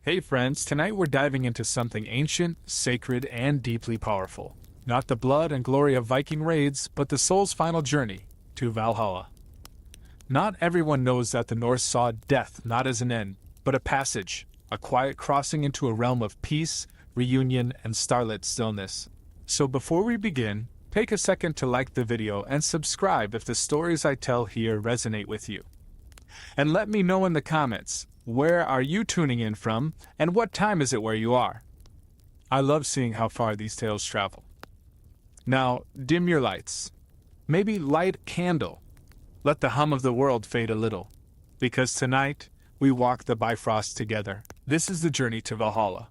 Hey friends, tonight we're diving into something ancient, sacred, and deeply powerful. Not the blood and glory of Viking raids, but the soul's final journey to Valhalla. Not everyone knows that the Norse saw death not as an end, but a passage, a quiet crossing into a realm of peace, reunion, and starlit stillness. So before we begin, take a second to like the video and subscribe if the stories I tell here resonate with you. And let me know in the comments, where are you tuning in from, and what time is it where you are? I love seeing how far these tales travel. Now, dim your lights. Maybe light a candle. Let the hum of the world fade a little. Because tonight, we walk the Bifrost together. This is the journey to Valhalla.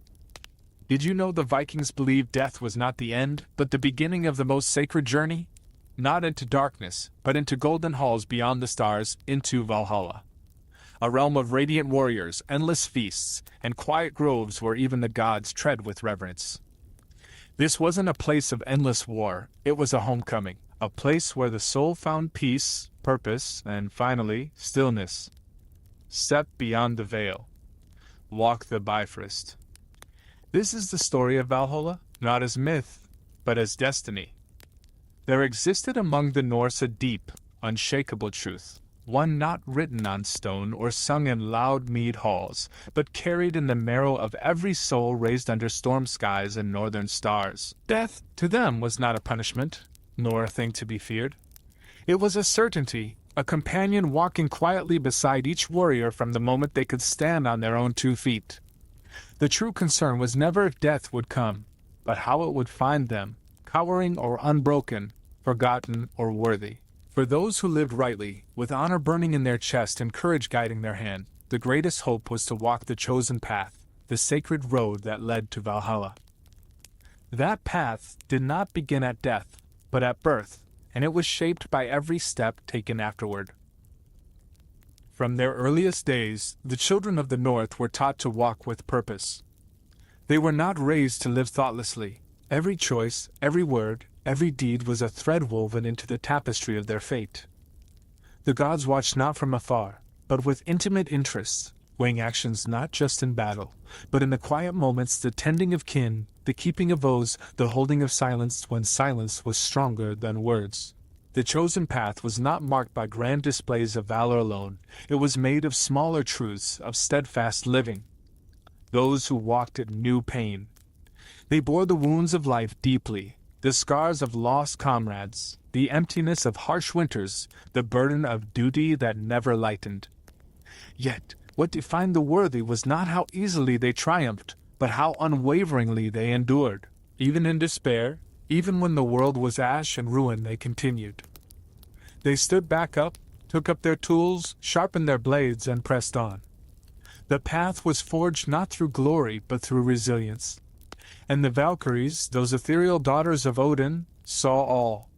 Did you know the Vikings believed death was not the end, but the beginning of the most sacred journey? Not into darkness, but into golden halls beyond the stars, into Valhalla. A realm of radiant warriors, endless feasts, and quiet groves where even the gods tread with reverence. This wasn't a place of endless war, it was a homecoming, a place where the soul found peace, purpose, and finally, stillness. Step beyond the veil. Walk the Bifrost. This is the story of Valhalla, not as myth, but as destiny. There existed among the Norse a deep, unshakable truth. One not written on stone or sung in loud mead halls, but carried in the marrow of every soul raised under storm skies and northern stars. Death, to them, was not a punishment, nor a thing to be feared. It was a certainty, a companion walking quietly beside each warrior from the moment they could stand on their own 2 feet. The true concern was never if death would come, but how it would find them, cowering or unbroken, forgotten or worthy. For those who lived rightly, with honor burning in their chest and courage guiding their hand, the greatest hope was to walk the chosen path, the sacred road that led to Valhalla. That path did not begin at death, but at birth, and it was shaped by every step taken afterward. From their earliest days, the children of the North were taught to walk with purpose. They were not raised to live thoughtlessly. Every choice, every word, every deed was a thread woven into the tapestry of their fate. The gods watched not from afar, but with intimate interest, weighing actions not just in battle, but in the quiet moments, the tending of kin, the keeping of oaths, the holding of silence when silence was stronger than words. The chosen path was not marked by grand displays of valor alone, it was made of smaller truths, of steadfast living. Those who walked it knew pain. They bore the wounds of life deeply, the scars of lost comrades, the emptiness of harsh winters, the burden of duty that never lightened. Yet, what defined the worthy was not how easily they triumphed, but how unwaveringly they endured. Even in despair, even when the world was ash and ruin, they continued. They stood back up, took up their tools, sharpened their blades, and pressed on. The path was forged not through glory, but through resilience. And the Valkyries, those ethereal daughters of Odin, saw all.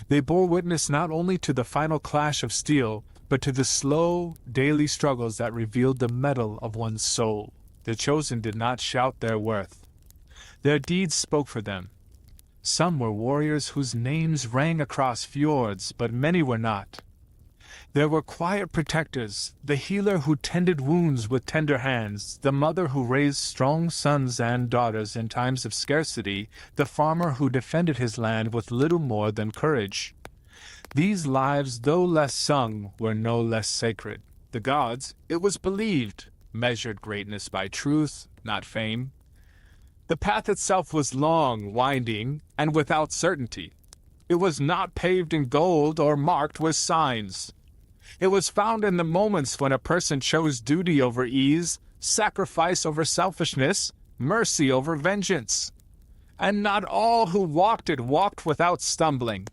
They bore witness not only to the final clash of steel, but to the slow, daily struggles that revealed the metal of one's soul. The chosen did not shout their worth. Their deeds spoke for them. Some were warriors whose names rang across fjords, but many were not. There were quiet protectors, the healer who tended wounds with tender hands, the mother who raised strong sons and daughters in times of scarcity, the farmer who defended his land with little more than courage. These lives, though less sung, were no less sacred. The gods, it was believed, measured greatness by truth, not fame. The path itself was long, winding, and without certainty. It was not paved in gold or marked with signs. It was found in the moments when a person chose duty over ease, sacrifice over selfishness, mercy over vengeance. And not all who walked it walked without stumbling.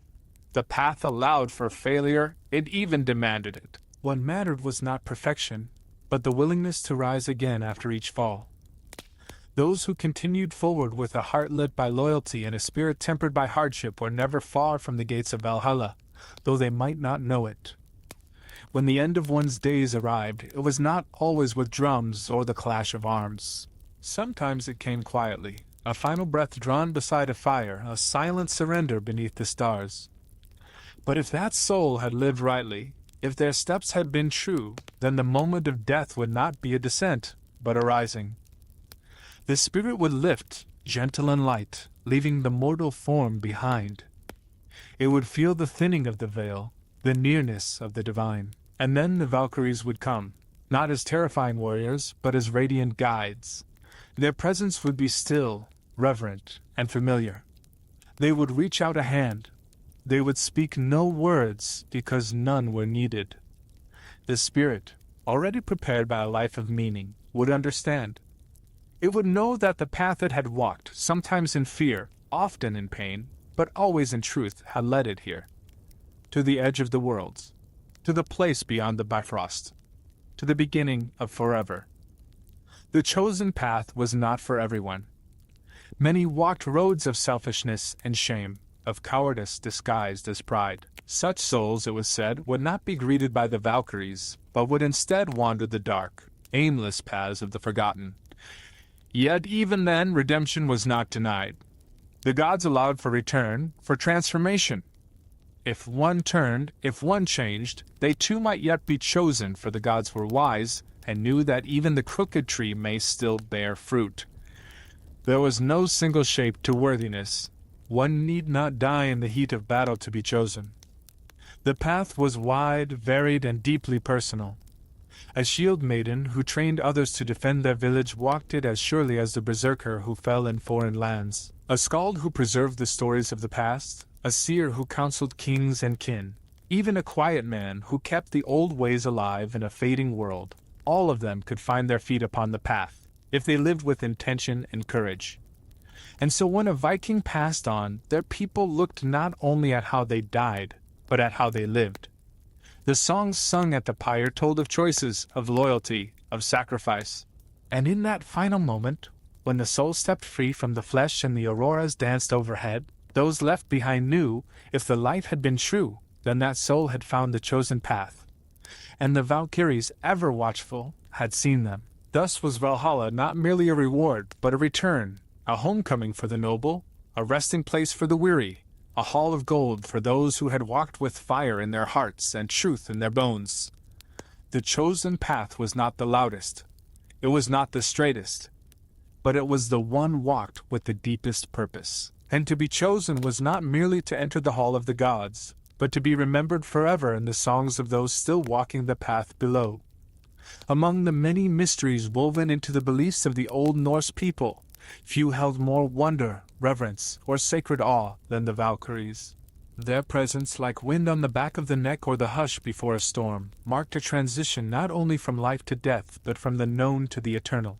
The path allowed for failure, it even demanded it. What mattered was not perfection, but the willingness to rise again after each fall. Those who continued forward with a heart lit by loyalty and a spirit tempered by hardship were never far from the gates of Valhalla, though they might not know it. When the end of one's days arrived, it was not always with drums or the clash of arms. Sometimes it came quietly, a final breath drawn beside a fire, a silent surrender beneath the stars. But if that soul had lived rightly, if their steps had been true, then the moment of death would not be a descent, but a rising. The spirit would lift, gentle and light, leaving the mortal form behind. It would feel the thinning of the veil, the nearness of the divine. And then the Valkyries would come, not as terrifying warriors, but as radiant guides. Their presence would be still, reverent, and familiar. They would reach out a hand. They would speak no words because none were needed. The spirit, already prepared by a life of meaning, would understand. It would know that the path it had walked, sometimes in fear, often in pain, but always in truth, had led it here. To the edge of the worlds. To the place beyond the Bifrost. To the beginning of forever. The chosen path was not for everyone. Many walked roads of selfishness and shame, of cowardice disguised as pride. Such souls, it was said, would not be greeted by the Valkyries, but would instead wander the dark, aimless paths of the forgotten. Yet even then, redemption was not denied. The gods allowed for return, for transformation. If one turned, if one changed, they too might yet be chosen, for the gods were wise, and knew that even the crooked tree may still bear fruit. There was no single shape to worthiness. One need not die in the heat of battle to be chosen. The path was wide, varied, and deeply personal. A shield maiden who trained others to defend their village walked it as surely as the berserker who fell in foreign lands. A skald who preserved the stories of the past, a seer who counseled kings and kin, even a quiet man who kept the old ways alive in a fading world. All of them could find their feet upon the path, if they lived with intention and courage. And so when a Viking passed on, their people looked not only at how they died, but at how they lived. The songs sung at the pyre told of choices, of loyalty, of sacrifice. And in that final moment, when the soul stepped free from the flesh and the auroras danced overhead, those left behind knew, if the light had been true, then that soul had found the chosen path. And the Valkyries, ever watchful, had seen them. Thus was Valhalla not merely a reward, but a return, a homecoming for the noble, a resting place for the weary, a hall of gold for those who had walked with fire in their hearts and truth in their bones. The chosen path was not the loudest, it was not the straightest, but it was the one walked with the deepest purpose. And to be chosen was not merely to enter the hall of the gods, but to be remembered forever in the songs of those still walking the path below. Among the many mysteries woven into the beliefs of the Old Norse people, few held more wonder, reverence, or sacred awe than the Valkyries. Their presence, like wind on the back of the neck or the hush before a storm, marked a transition not only from life to death, but from the known to the eternal.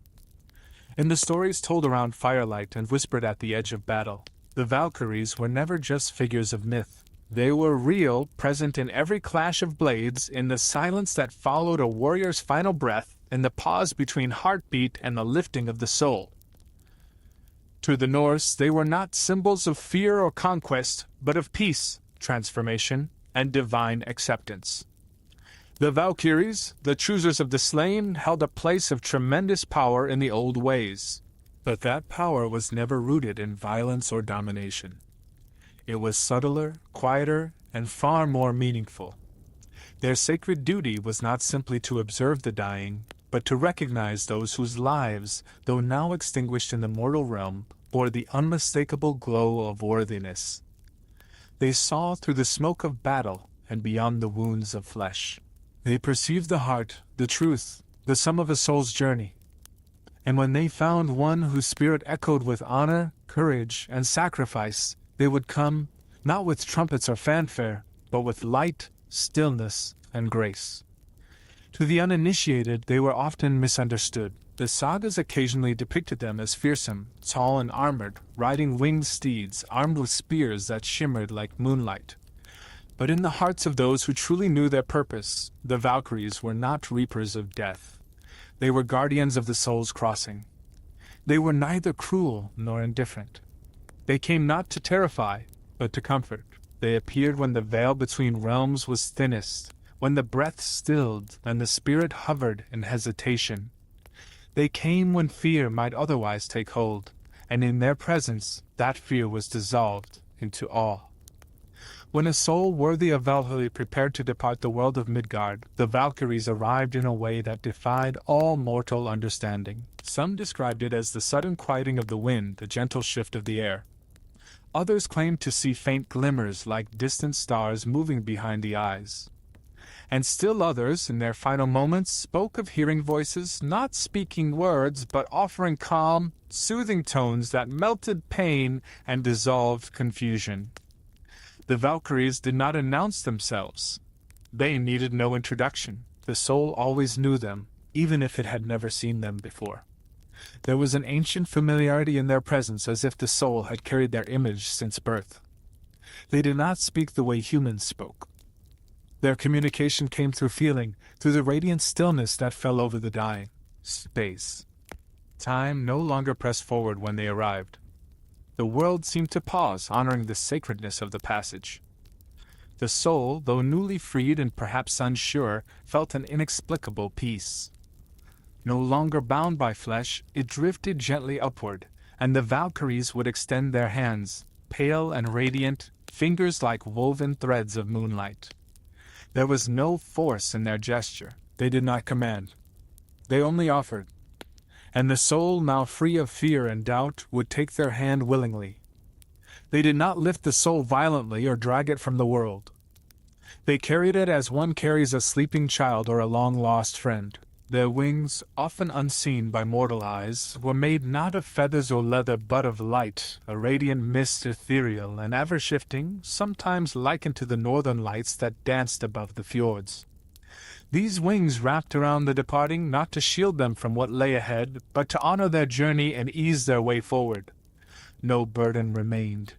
In the stories told around firelight and whispered at the edge of battle, the Valkyries were never just figures of myth. They were real, present in every clash of blades, in the silence that followed a warrior's final breath, in the pause between heartbeat and the lifting of the soul. To the Norse, they were not symbols of fear or conquest, but of peace, transformation, and divine acceptance. The Valkyries, the choosers of the slain, held a place of tremendous power in the old ways. But that power was never rooted in violence or domination. It was subtler, quieter, and far more meaningful. Their sacred duty was not simply to observe the dying, but to recognize those whose lives, though now extinguished in the mortal realm, bore the unmistakable glow of worthiness. They saw through the smoke of battle and beyond the wounds of flesh. They perceived the heart, the truth, the sum of a soul's journey. And when they found one whose spirit echoed with honor, courage, and sacrifice, they would come, not with trumpets or fanfare, but with light, stillness, and grace. To the uninitiated, they were often misunderstood. The sagas occasionally depicted them as fearsome, tall and armored, riding winged steeds, armed with spears that shimmered like moonlight. But in the hearts of those who truly knew their purpose, the Valkyries were not reapers of death. They were guardians of the soul's crossing. They were neither cruel nor indifferent. They came not to terrify, but to comfort. They appeared when the veil between realms was thinnest, when the breath stilled and the spirit hovered in hesitation. They came when fear might otherwise take hold, and in their presence that fear was dissolved into awe. When a soul worthy of Valhalla prepared to depart the world of Midgard, the Valkyries arrived in a way that defied all mortal understanding. Some described it as the sudden quieting of the wind, the gentle shift of the air. Others claimed to see faint glimmers like distant stars moving behind the eyes. And still others, in their final moments, spoke of hearing voices, not speaking words, but offering calm, soothing tones that melted pain and dissolved confusion. The Valkyries did not announce themselves. They needed no introduction. The soul always knew them, even if it had never seen them before. There was an ancient familiarity in their presence, as if the soul had carried their image since birth. They did not speak the way humans spoke. Their communication came through feeling, through the radiant stillness that fell over the dying. Space. Time no longer pressed forward when they arrived. The world seemed to pause, honoring the sacredness of the passage. The soul, though newly freed and perhaps unsure, felt an inexplicable peace. No longer bound by flesh, it drifted gently upward, and the Valkyries would extend their hands, pale and radiant, fingers like woven threads of moonlight. There was no force in their gesture. They did not command. They only offered. And the soul, now free of fear and doubt, would take their hand willingly. They did not lift the soul violently or drag it from the world. They carried it as one carries a sleeping child or a long-lost friend. Their wings, often unseen by mortal eyes, were made not of feathers or leather but of light, a radiant mist, ethereal and ever-shifting, sometimes likened to the northern lights that danced above the fjords. These wings wrapped around the departing not to shield them from what lay ahead, but to honor their journey and ease their way forward. No burden remained.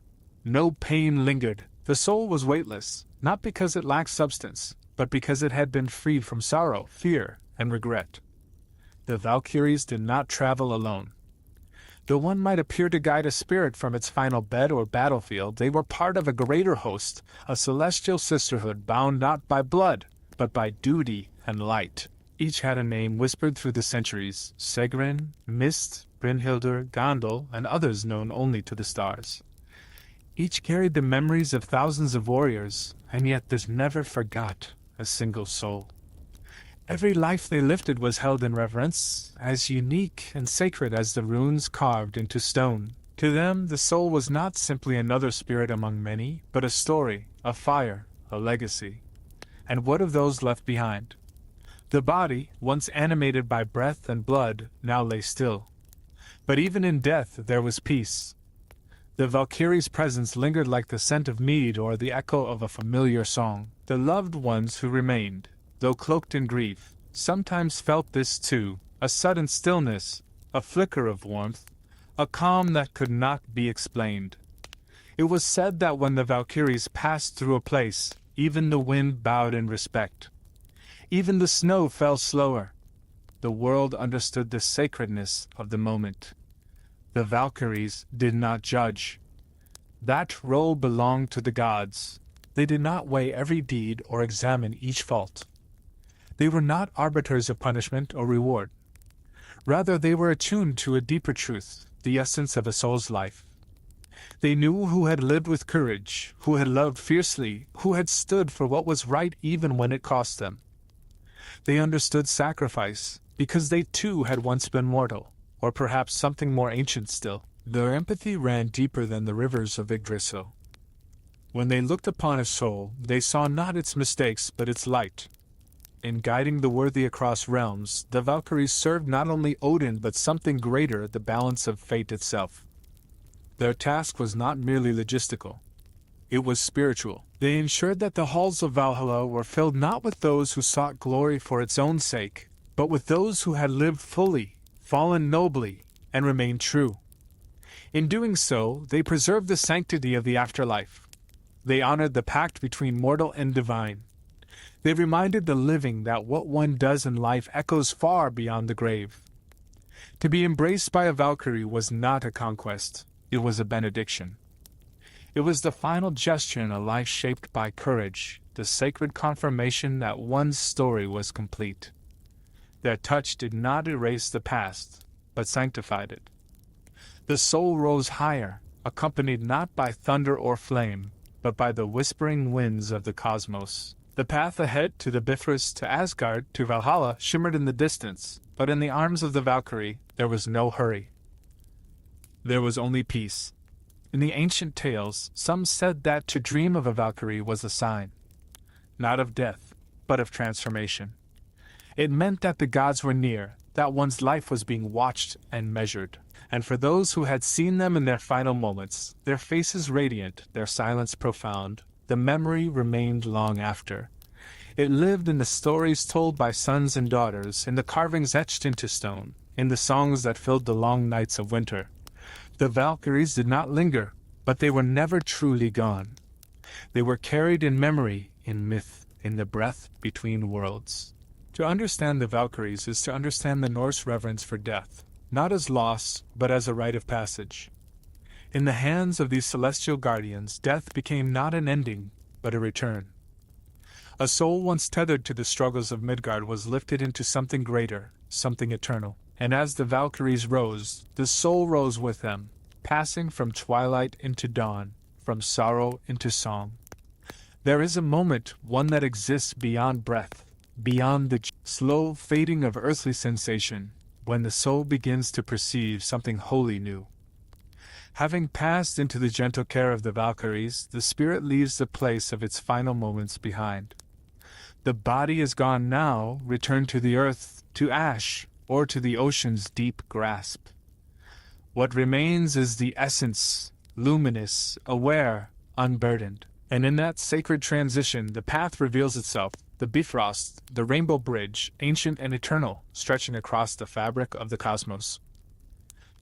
No pain lingered. The soul was weightless, not because it lacked substance, but because it had been freed from sorrow, fear, and regret. The Valkyries did not travel alone. Though one might appear to guide a spirit from its final bed or battlefield, they were part of a greater host, a celestial sisterhood bound not by blood, but by duty and light. Each had a name whispered through the centuries: Segrin, Mist, Brynhildr, Gondel, and others known only to the stars. Each carried the memories of thousands of warriors, and yet this never forgot a single soul. Every life they lifted was held in reverence, as unique and sacred as the runes carved into stone. To them, the soul was not simply another spirit among many, but a story, a fire, a legacy. And what of those left behind? The body, once animated by breath and blood, now lay still. But even in death there was peace. The Valkyrie's presence lingered like the scent of mead or the echo of a familiar song. The loved ones who remained, though cloaked in grief, sometimes felt this too, a sudden stillness, a flicker of warmth, a calm that could not be explained. It was said that when the Valkyries passed through a place, even the wind bowed in respect. Even the snow fell slower. The world understood the sacredness of the moment. The Valkyries did not judge. That role belonged to the gods. They did not weigh every deed or examine each fault. They were not arbiters of punishment or reward. Rather, they were attuned to a deeper truth, the essence of a soul's life. They knew who had lived with courage, who had loved fiercely, who had stood for what was right even when it cost them. They understood sacrifice, because they too had once been mortal, or perhaps something more ancient still. Their empathy ran deeper than the rivers of Yggdrasil. When they looked upon a soul, they saw not its mistakes but its light. In guiding the worthy across realms, the Valkyries served not only Odin but something greater, the balance of fate itself. Their task was not merely logistical. It was spiritual. They ensured that the halls of Valhalla were filled not with those who sought glory for its own sake, but with those who had lived fully, fallen nobly, and remained true. In doing so, they preserved the sanctity of the afterlife. They honored the pact between mortal and divine. They reminded the living that what one does in life echoes far beyond the grave. To be embraced by a Valkyrie was not a conquest. It was a benediction. It was the final gesture in a life shaped by courage, the sacred confirmation that one's story was complete. Their touch did not erase the past, but sanctified it. The soul rose higher, accompanied not by thunder or flame, but by the whispering winds of the cosmos. The path ahead to the Bifrost, to Asgard, to Valhalla shimmered in the distance, but in the arms of the Valkyrie there was no hurry. There was only peace. In the ancient tales, some said that to dream of a Valkyrie was a sign, not of death, but of transformation. It meant that the gods were near, that one's life was being watched and measured. And for those who had seen them in their final moments, their faces radiant, their silence profound, the memory remained long after. It lived in the stories told by sons and daughters, in the carvings etched into stone, in the songs that filled the long nights of winter. The Valkyries did not linger, but they were never truly gone. They were carried in memory, in myth, in the breath between worlds. To understand the Valkyries is to understand the Norse reverence for death, not as loss, but as a rite of passage. In the hands of these celestial guardians, death became not an ending, but a return. A soul once tethered to the struggles of Midgard was lifted into something greater, something eternal. And as the Valkyries rose, the soul rose with them, passing from twilight into dawn, from sorrow into song. There is a moment, one that exists beyond breath, beyond the slow fading of earthly sensation, when the soul begins to perceive something wholly new. Having passed into the gentle care of the Valkyries, the spirit leaves the place of its final moments behind. The body is gone now, returned to the earth, to ash, or to the ocean's deep grasp. What remains is the essence, luminous, aware, unburdened. And in that sacred transition, the path reveals itself, the Bifrost, the rainbow bridge, ancient and eternal, stretching across the fabric of the cosmos.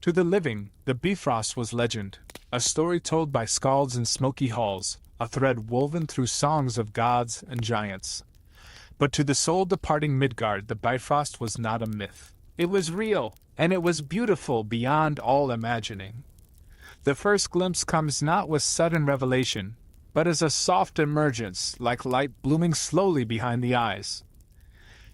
To the living, the Bifrost was legend, a story told by skalds in smoky halls, a thread woven through songs of gods and giants. But to the soul departing Midgard, the Bifrost was not a myth. It was real, and it was beautiful beyond all imagining. The first glimpse comes not with sudden revelation, but as a soft emergence, like light blooming slowly behind the eyes.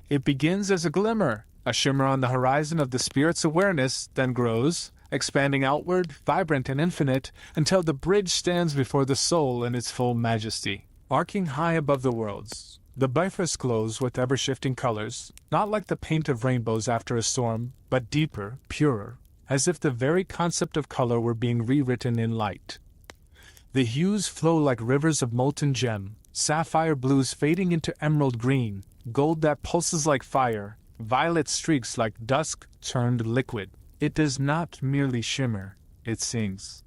It begins as a glimmer, a shimmer on the horizon of the spirit's awareness, then grows, expanding outward, vibrant and infinite, until the bridge stands before the soul in its full majesty. Arcing high above the worlds, the Bifrost glows with ever-shifting colors, not like the paint of rainbows after a storm, but deeper, purer, as if the very concept of color were being rewritten in light. The hues flow like rivers of molten gem, sapphire blues fading into emerald green, gold that pulses like fire, violet streaks like dusk turned liquid. It does not merely shimmer, it sings.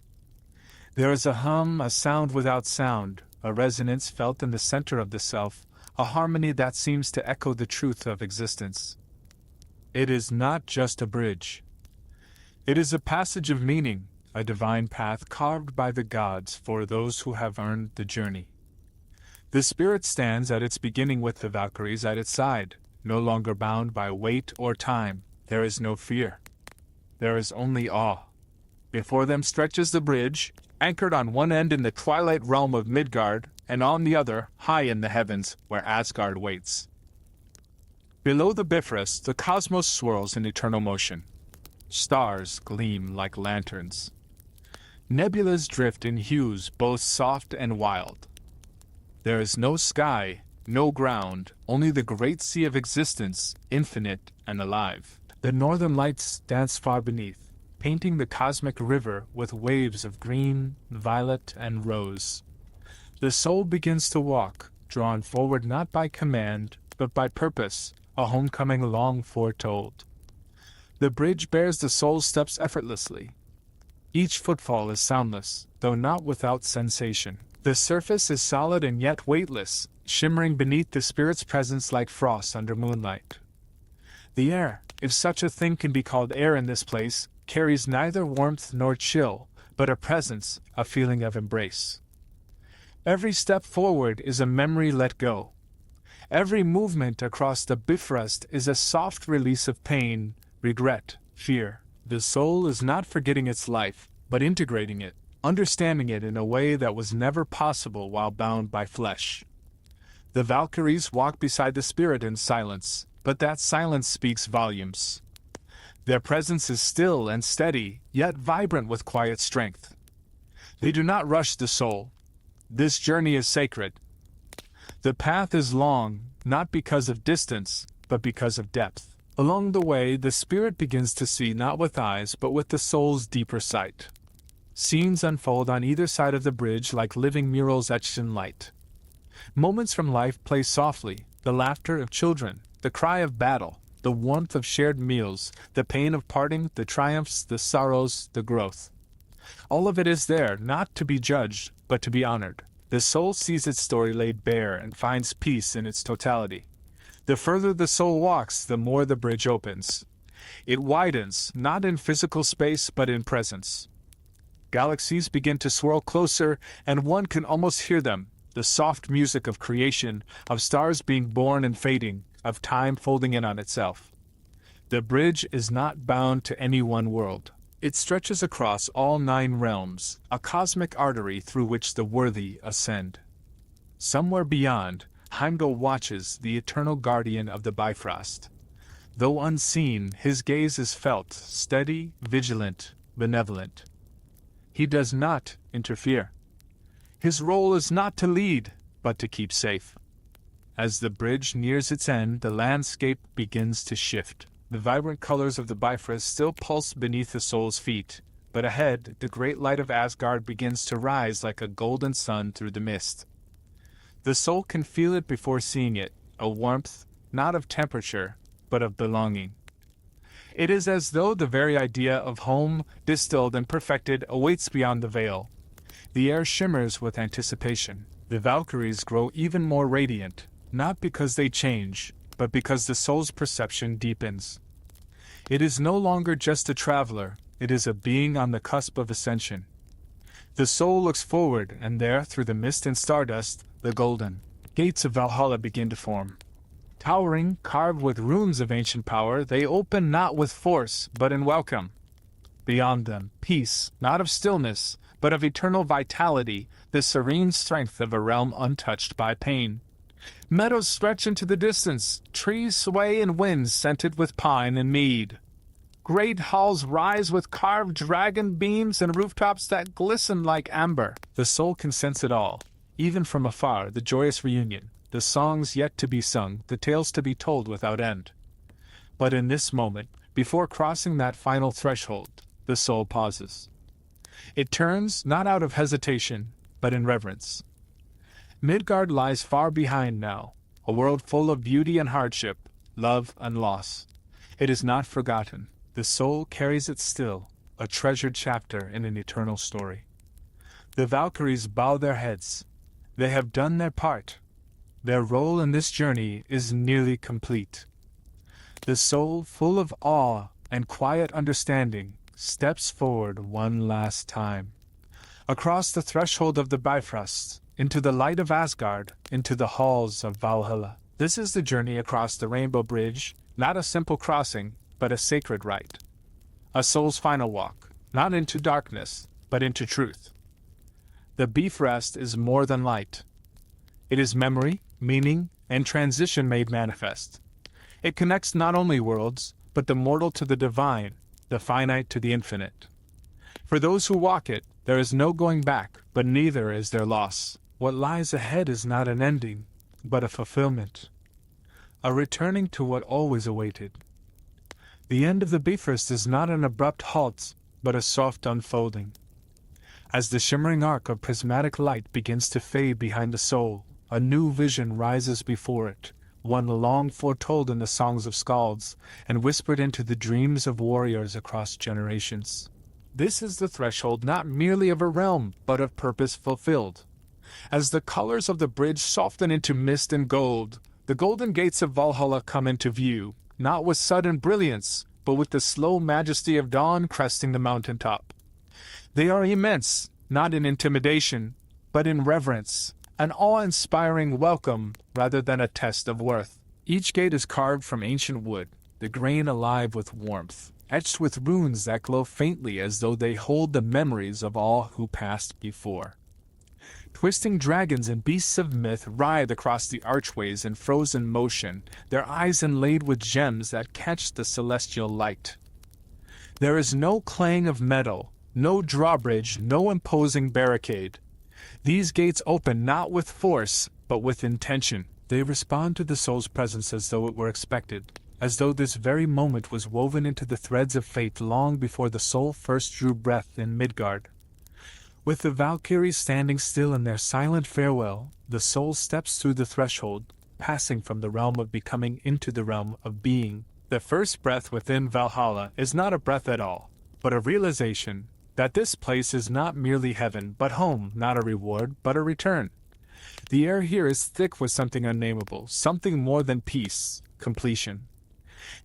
There is a hum, a sound without sound, a resonance felt in the center of the self, a harmony that seems to echo the truth of existence. It is not just a bridge. It is a passage of meaning, a divine path carved by the gods for those who have earned the journey. The spirit stands at its beginning with the Valkyries at its side, no longer bound by weight or time. There is no fear. There is only awe. Before them stretches the bridge, anchored on one end in the twilight realm of Midgard, and on the other, high in the heavens, where Asgard waits. Below the Bifrost, the cosmos swirls in eternal motion. Stars gleam like lanterns. Nebulas drift in hues both soft and wild. There is no sky, no ground, only the great sea of existence, infinite and alive. The northern lights dance far beneath, painting the cosmic river with waves of green, violet, and rose. The soul begins to walk, drawn forward not by command, but by purpose, a homecoming long foretold. The bridge bears the soul's steps effortlessly. Each footfall is soundless, though not without sensation. The surface is solid and yet weightless, shimmering beneath the spirit's presence like frost under moonlight. The air, if such a thing can be called air in this place, carries neither warmth nor chill, but a presence, a feeling of embrace. Every step forward is a memory let go. Every movement across the Bifrost is a soft release of pain, regret, fear. The soul is not forgetting its life, but integrating it, understanding it in a way that was never possible while bound by flesh. The Valkyries walk beside the spirit in silence, but that silence speaks volumes. Their presence is still and steady, yet vibrant with quiet strength. They do not rush the soul. This journey is sacred. The path is long, not because of distance, but because of depth. Along the way, the spirit begins to see not with eyes, but with the soul's deeper sight. Scenes unfold on either side of the bridge like living murals etched in light. Moments from life play softly, the laughter of children, the cry of battle, the warmth of shared meals, the pain of parting, the triumphs, the sorrows, the growth. All of it is there, not to be judged, but to be honored. The soul sees its story laid bare and finds peace in its totality. The further the soul walks, the more the bridge opens. It widens, not in physical space, but in presence. Galaxies begin to swirl closer, and one can almost hear them, the soft music of creation, of stars being born and fading, of time folding in on itself. The bridge is not bound to any one world. It stretches across all 9 realms, a cosmic artery through which the worthy ascend. Somewhere beyond, Heimdall watches, the eternal guardian of the Bifrost. Though unseen, his gaze is felt, steady, vigilant, benevolent. He does not interfere. His role is not to lead, but to keep safe. As the bridge nears its end, the landscape begins to shift. The vibrant colors of the Bifrost still pulse beneath the soul's feet, but ahead, the great light of Asgard begins to rise like a golden sun through the mist. The soul can feel it before seeing it, a warmth, not of temperature, but of belonging. It is as though the very idea of home, distilled and perfected, awaits beyond the veil. The air shimmers with anticipation. The Valkyries grow even more radiant, not because they change, but because the soul's perception deepens. It is no longer just a traveler, it is a being on the cusp of ascension. The soul looks forward, and there, through the mist and stardust, the golden gates of Valhalla begin to form. Towering, carved with runes of ancient power, they open not with force, but in welcome. Beyond them, peace, not of stillness, but of eternal vitality, the serene strength of a realm untouched by pain. Meadows stretch into the distance, trees sway in winds scented with pine and mead. Great halls rise with carved dragon beams and rooftops that glisten like amber. The soul can sense it all, even from afar, the joyous reunion, the songs yet to be sung, the tales to be told without end. But in this moment, before crossing that final threshold, the soul pauses. It turns, not out of hesitation, but in reverence. Midgard lies far behind now, a world full of beauty and hardship, love and loss. It is not forgotten. The soul carries it still, a treasured chapter in an eternal story. The Valkyries bow their heads. They have done their part. Their role in this journey is nearly complete. The soul, full of awe and quiet understanding, steps forward one last time. Across the threshold of the Bifrost, into the light of Asgard, into the halls of Valhalla. This is the journey across the Rainbow Bridge, not a simple crossing, but a sacred rite. A soul's final walk, not into darkness, but into truth. The Bifrost is more than light. It is memory, meaning, and transition made manifest. It connects not only worlds, but the mortal to the divine, the finite to the infinite. For those who walk it, there is no going back, but neither is there loss. What lies ahead is not an ending, but a fulfillment. A returning to what always awaited. The end of the Bifrost is not an abrupt halt, but a soft unfolding. As the shimmering arc of prismatic light begins to fade behind the soul, a new vision rises before it, one long foretold in the songs of skalds, and whispered into the dreams of warriors across generations. This is the threshold not merely of a realm, but of purpose fulfilled. As the colors of the bridge soften into mist and gold, the golden gates of Valhalla come into view, not with sudden brilliance, but with the slow majesty of dawn cresting the mountaintop. They are immense, not in intimidation, but in reverence, an awe-inspiring welcome rather than a test of worth. Each gate is carved from ancient wood, the grain alive with warmth, etched with runes that glow faintly as though they hold the memories of all who passed before. Twisting dragons and beasts of myth writhe across the archways in frozen motion, their eyes inlaid with gems that catch the celestial light. There is no clang of metal, no drawbridge, no imposing barricade. These gates open not with force, but with intention. They respond to the soul's presence as though it were expected, as though this very moment was woven into the threads of fate long before the soul first drew breath in Midgard. With the Valkyries standing still in their silent farewell, the soul steps through the threshold, passing from the realm of becoming into the realm of being. The first breath within Valhalla is not a breath at all, but a realization that this place is not merely heaven, but home, not a reward, but a return. The air here is thick with something unnameable, something more than peace, completion.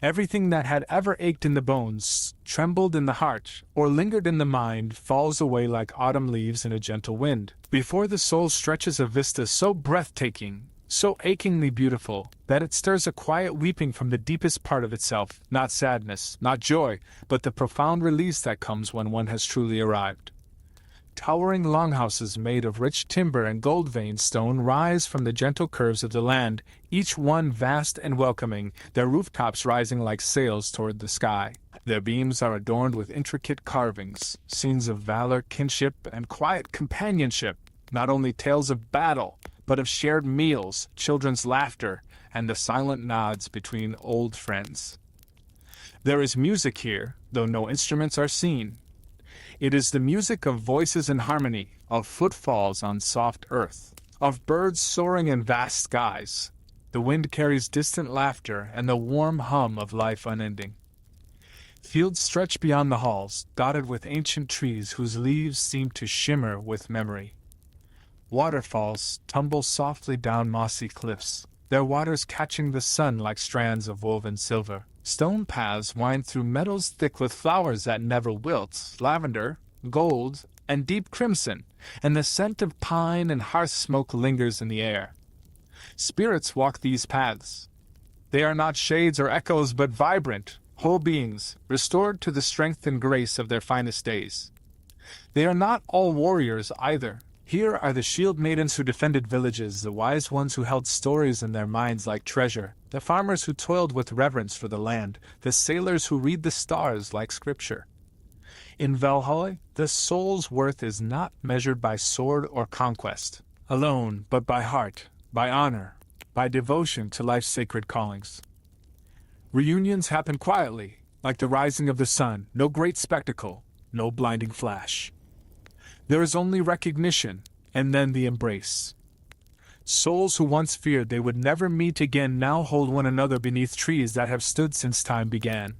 Everything that had ever ached in the bones, trembled in the heart, or lingered in the mind falls away like autumn leaves in a gentle wind. Before the soul stretches a vista so breathtaking, so achingly beautiful, that it stirs a quiet weeping from the deepest part of itself, not sadness, not joy, but the profound release that comes when one has truly arrived. Towering longhouses made of rich timber and gold-veined stone rise from the gentle curves of the land, each one vast and welcoming, their rooftops rising like sails toward the sky. Their beams are adorned with intricate carvings, scenes of valor, kinship, and quiet companionship, not only tales of battle, but of shared meals, children's laughter, and the silent nods between old friends. There is music here, though no instruments are seen. It is the music of voices in harmony, of footfalls on soft earth, of birds soaring in vast skies. The wind carries distant laughter and the warm hum of life unending. Fields stretch beyond the halls, dotted with ancient trees whose leaves seem to shimmer with memory. Waterfalls tumble softly down mossy cliffs, their waters catching the sun like strands of woven silver. Stone paths wind through meadows thick with flowers that never wilt, lavender, gold, and deep crimson, and the scent of pine and hearth smoke lingers in the air. Spirits walk these paths. They are not shades or echoes, but vibrant, whole beings, restored to the strength and grace of their finest days. They are not all warriors either. Here are the shield maidens who defended villages, the wise ones who held stories in their minds like treasure, the farmers who toiled with reverence for the land, the sailors who read the stars like scripture. In Valhalla, the soul's worth is not measured by sword or conquest alone, but by heart, by honor, by devotion to life's sacred callings. Reunions happen quietly, like the rising of the sun, no great spectacle, no blinding flash. There is only recognition, and then the embrace. Souls who once feared they would never meet again now hold one another beneath trees that have stood since time began.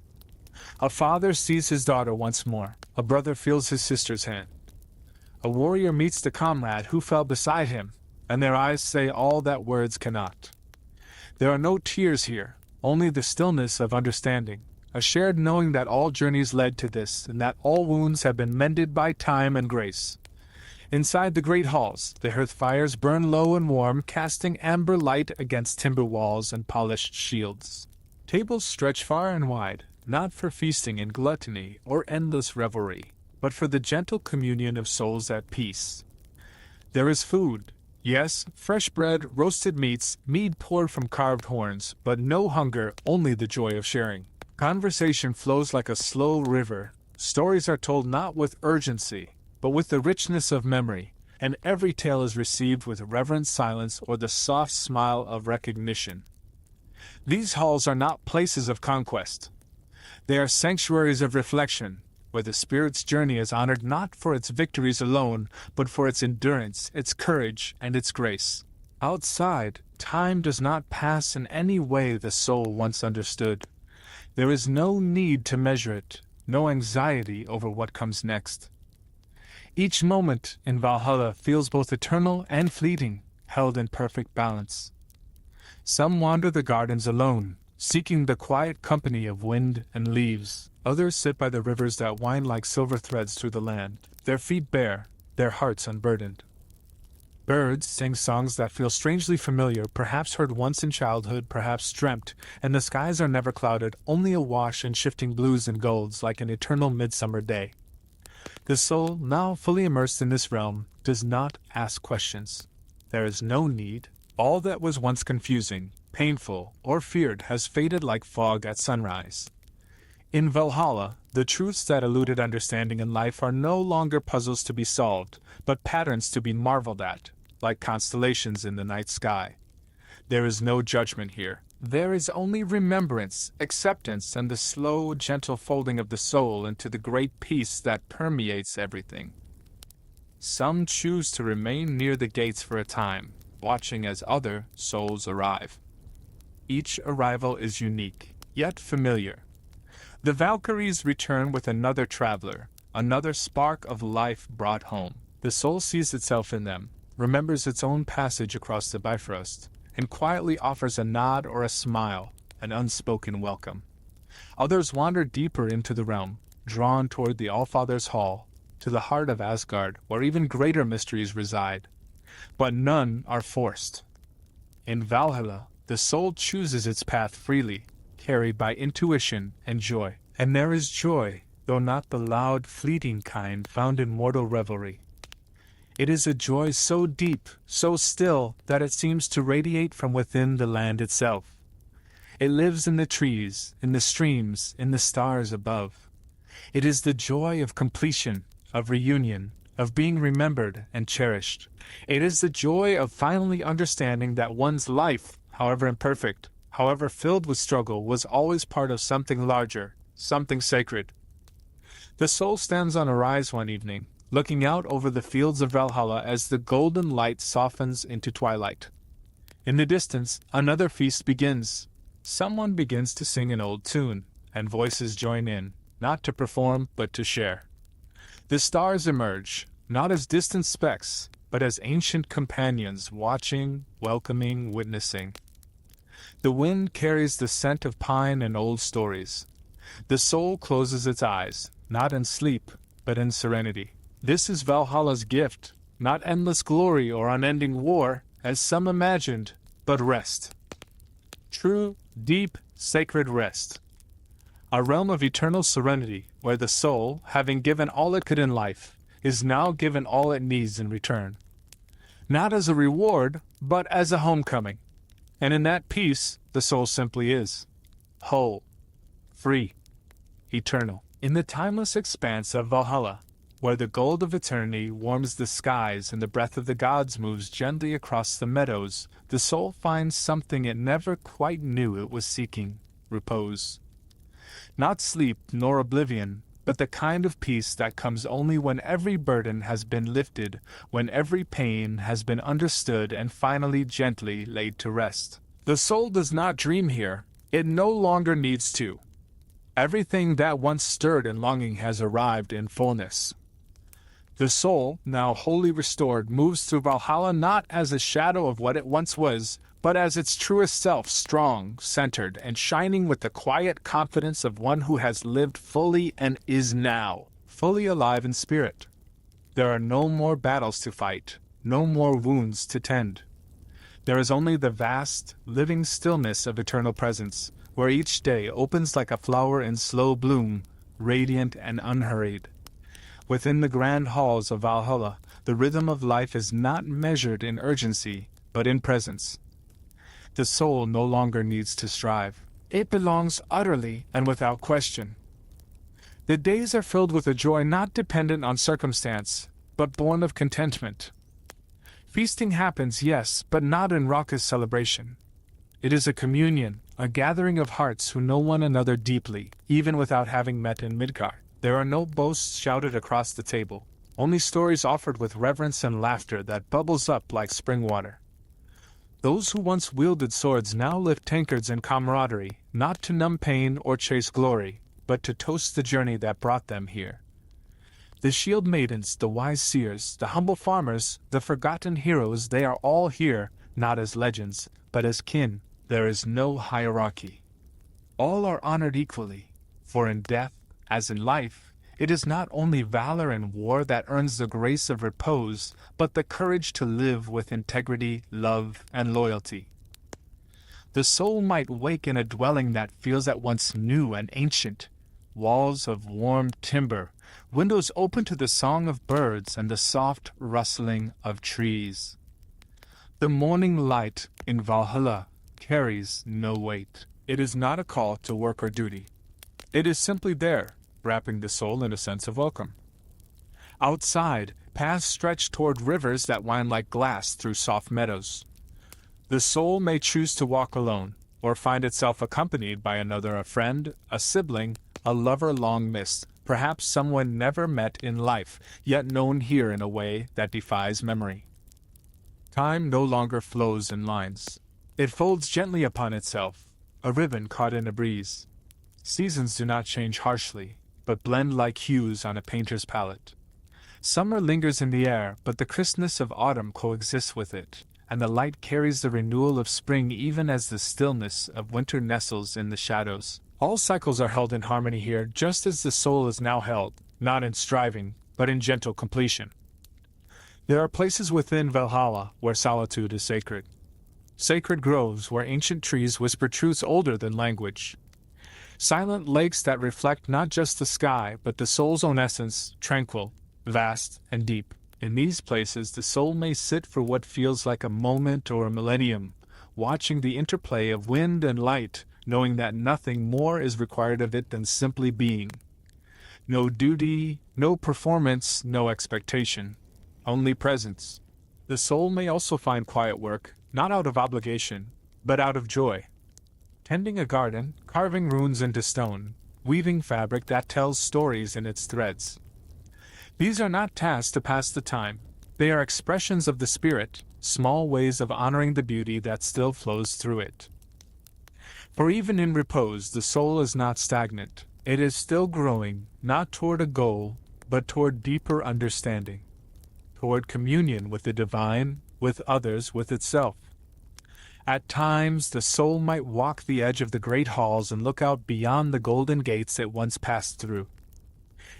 A father sees his daughter once more, a brother feels his sister's hand. A warrior meets the comrade who fell beside him, and their eyes say all that words cannot. There are no tears here, only the stillness of understanding. A shared knowing that all journeys led to this, and that all wounds have been mended by time and grace. Inside the great halls, the hearth fires burn low and warm, casting amber light against timber walls and polished shields. Tables stretch far and wide, not for feasting and gluttony or endless revelry, but for the gentle communion of souls at peace. There is food, yes, fresh bread, roasted meats, mead poured from carved horns, but no hunger, only the joy of sharing. Conversation flows like a slow river. Stories are told not with urgency, but with the richness of memory, and every tale is received with reverent silence or the soft smile of recognition. These halls are not places of conquest. They are sanctuaries of reflection, where the spirit's journey is honored not for its victories alone, but for its endurance, its courage, and its grace. Outside, time does not pass in any way the soul once understood. There is no need to measure it, no anxiety over what comes next. Each moment in Valhalla feels both eternal and fleeting, held in perfect balance. Some wander the gardens alone, seeking the quiet company of wind and leaves. Others sit by the rivers that wind like silver threads through the land, their feet bare, their hearts unburdened. Birds sing songs that feel strangely familiar, perhaps heard once in childhood, perhaps dreamt, and the skies are never clouded, only awash in shifting blues and golds like an eternal midsummer day. The soul, now fully immersed in this realm, does not ask questions. There is no need. All that was once confusing, painful, or feared has faded like fog at sunrise. In Valhalla, the truths that eluded understanding in life are no longer puzzles to be solved, but patterns to be marveled at, like constellations in the night sky. There is no judgment here. There is only remembrance, acceptance, and the slow, gentle folding of the soul into the great peace that permeates everything. Some choose to remain near the gates for a time, watching as other souls arrive. Each arrival is unique, yet familiar. The Valkyries return with another traveler, another spark of life brought home. The soul sees itself in them, remembers its own passage across the Bifrost, and quietly offers a nod or a smile, an unspoken welcome. Others wander deeper into the realm, drawn toward the Allfather's Hall, to the heart of Asgard, where even greater mysteries reside. But none are forced. In Valhalla, the soul chooses its path freely, carried by intuition and joy. And there is joy, though not the loud, fleeting kind found in mortal revelry. It is a joy so deep, so still, that it seems to radiate from within the land itself. It lives in the trees, in the streams, in the stars above. It is the joy of completion, of reunion, of being remembered and cherished. It is the joy of finally understanding that one's life, however imperfect, however filled with struggle, was always part of something larger, something sacred. The soul stands on a rise one evening, looking out over the fields of Valhalla as the golden light softens into twilight. In the distance, another feast begins. Someone begins to sing an old tune, and voices join in, not to perform but to share. The stars emerge, not as distant specks, but as ancient companions watching, welcoming, witnessing. The wind carries the scent of pine and old stories. The soul closes its eyes, not in sleep, but in serenity. This is Valhalla's gift, not endless glory or unending war, as some imagined, but rest. True, deep, sacred rest. A realm of eternal serenity, where the soul, having given all it could in life, is now given all it needs in return. Not as a reward, but as a homecoming. And in that peace, the soul simply is. Whole. Free. Eternal. In the timeless expanse of Valhalla, where the gold of eternity warms the skies and the breath of the gods moves gently across the meadows, the soul finds something it never quite knew it was seeking: repose. Not sleep nor oblivion, but the kind of peace that comes only when every burden has been lifted, when every pain has been understood and finally gently laid to rest. The soul does not dream here. It no longer needs to. Everything that once stirred in longing has arrived in fullness. The soul, now wholly restored, moves through Valhalla not as a shadow of what it once was, but as its truest self, strong, centered, and shining with the quiet confidence of one who has lived fully and is now fully alive in spirit. There are no more battles to fight, no more wounds to tend. There is only the vast, living stillness of eternal presence, where each day opens like a flower in slow bloom, radiant and unhurried. Within the grand halls of Valhalla, the rhythm of life is not measured in urgency, but in presence. The soul no longer needs to strive. It belongs utterly and without question. The days are filled with a joy not dependent on circumstance, but born of contentment. Feasting happens, yes, but not in raucous celebration. It is a communion, a gathering of hearts who know one another deeply, even without having met in Midgard. There are no boasts shouted across the table, only stories offered with reverence and laughter that bubbles up like spring water. Those who once wielded swords now lift tankards in camaraderie, not to numb pain or chase glory, but to toast the journey that brought them here. The shield maidens, the wise seers, the humble farmers, the forgotten heroes, they are all here, not as legends, but as kin. There is no hierarchy. All are honored equally, for in death, as in life, it is not only valor in war that earns the grace of repose, but the courage to live with integrity, love, and loyalty. The soul might wake in a dwelling that feels at once new and ancient, walls of warm timber, windows open to the song of birds and the soft rustling of trees. The morning light in Valhalla carries no weight. It is not a call to work or duty. It is simply there, wrapping the soul in a sense of welcome. Outside, paths stretch toward rivers that wind like glass through soft meadows. The soul may choose to walk alone, or find itself accompanied by another, a friend, a sibling, a lover long missed, perhaps someone never met in life, yet known here in a way that defies memory. Time no longer flows in lines. It folds gently upon itself, a ribbon caught in a breeze. Seasons do not change harshly, but blend like hues on a painter's palette. Summer lingers in the air, but the crispness of autumn coexists with it, and the light carries the renewal of spring even as the stillness of winter nestles in the shadows. All cycles are held in harmony here, just as the soul is now held, not in striving, but in gentle completion. There are places within Valhalla where solitude is sacred. Sacred groves where ancient trees whisper truths older than language. Silent lakes that reflect not just the sky, but the soul's own essence, tranquil, vast, and deep. In these places, the soul may sit for what feels like a moment or a millennium, watching the interplay of wind and light, knowing that nothing more is required of it than simply being. No duty, no performance, no expectation. Only presence. The soul may also find quiet work, not out of obligation, but out of joy. Tending a garden, carving runes into stone, weaving fabric that tells stories in its threads. These are not tasks to pass the time. They are expressions of the spirit, small ways of honoring the beauty that still flows through it. For even in repose, the soul is not stagnant. It is still growing, not toward a goal, but toward deeper understanding. Toward communion with the divine, with others, with itself. At times, the soul might walk the edge of the great halls and look out beyond the golden gates it once passed through.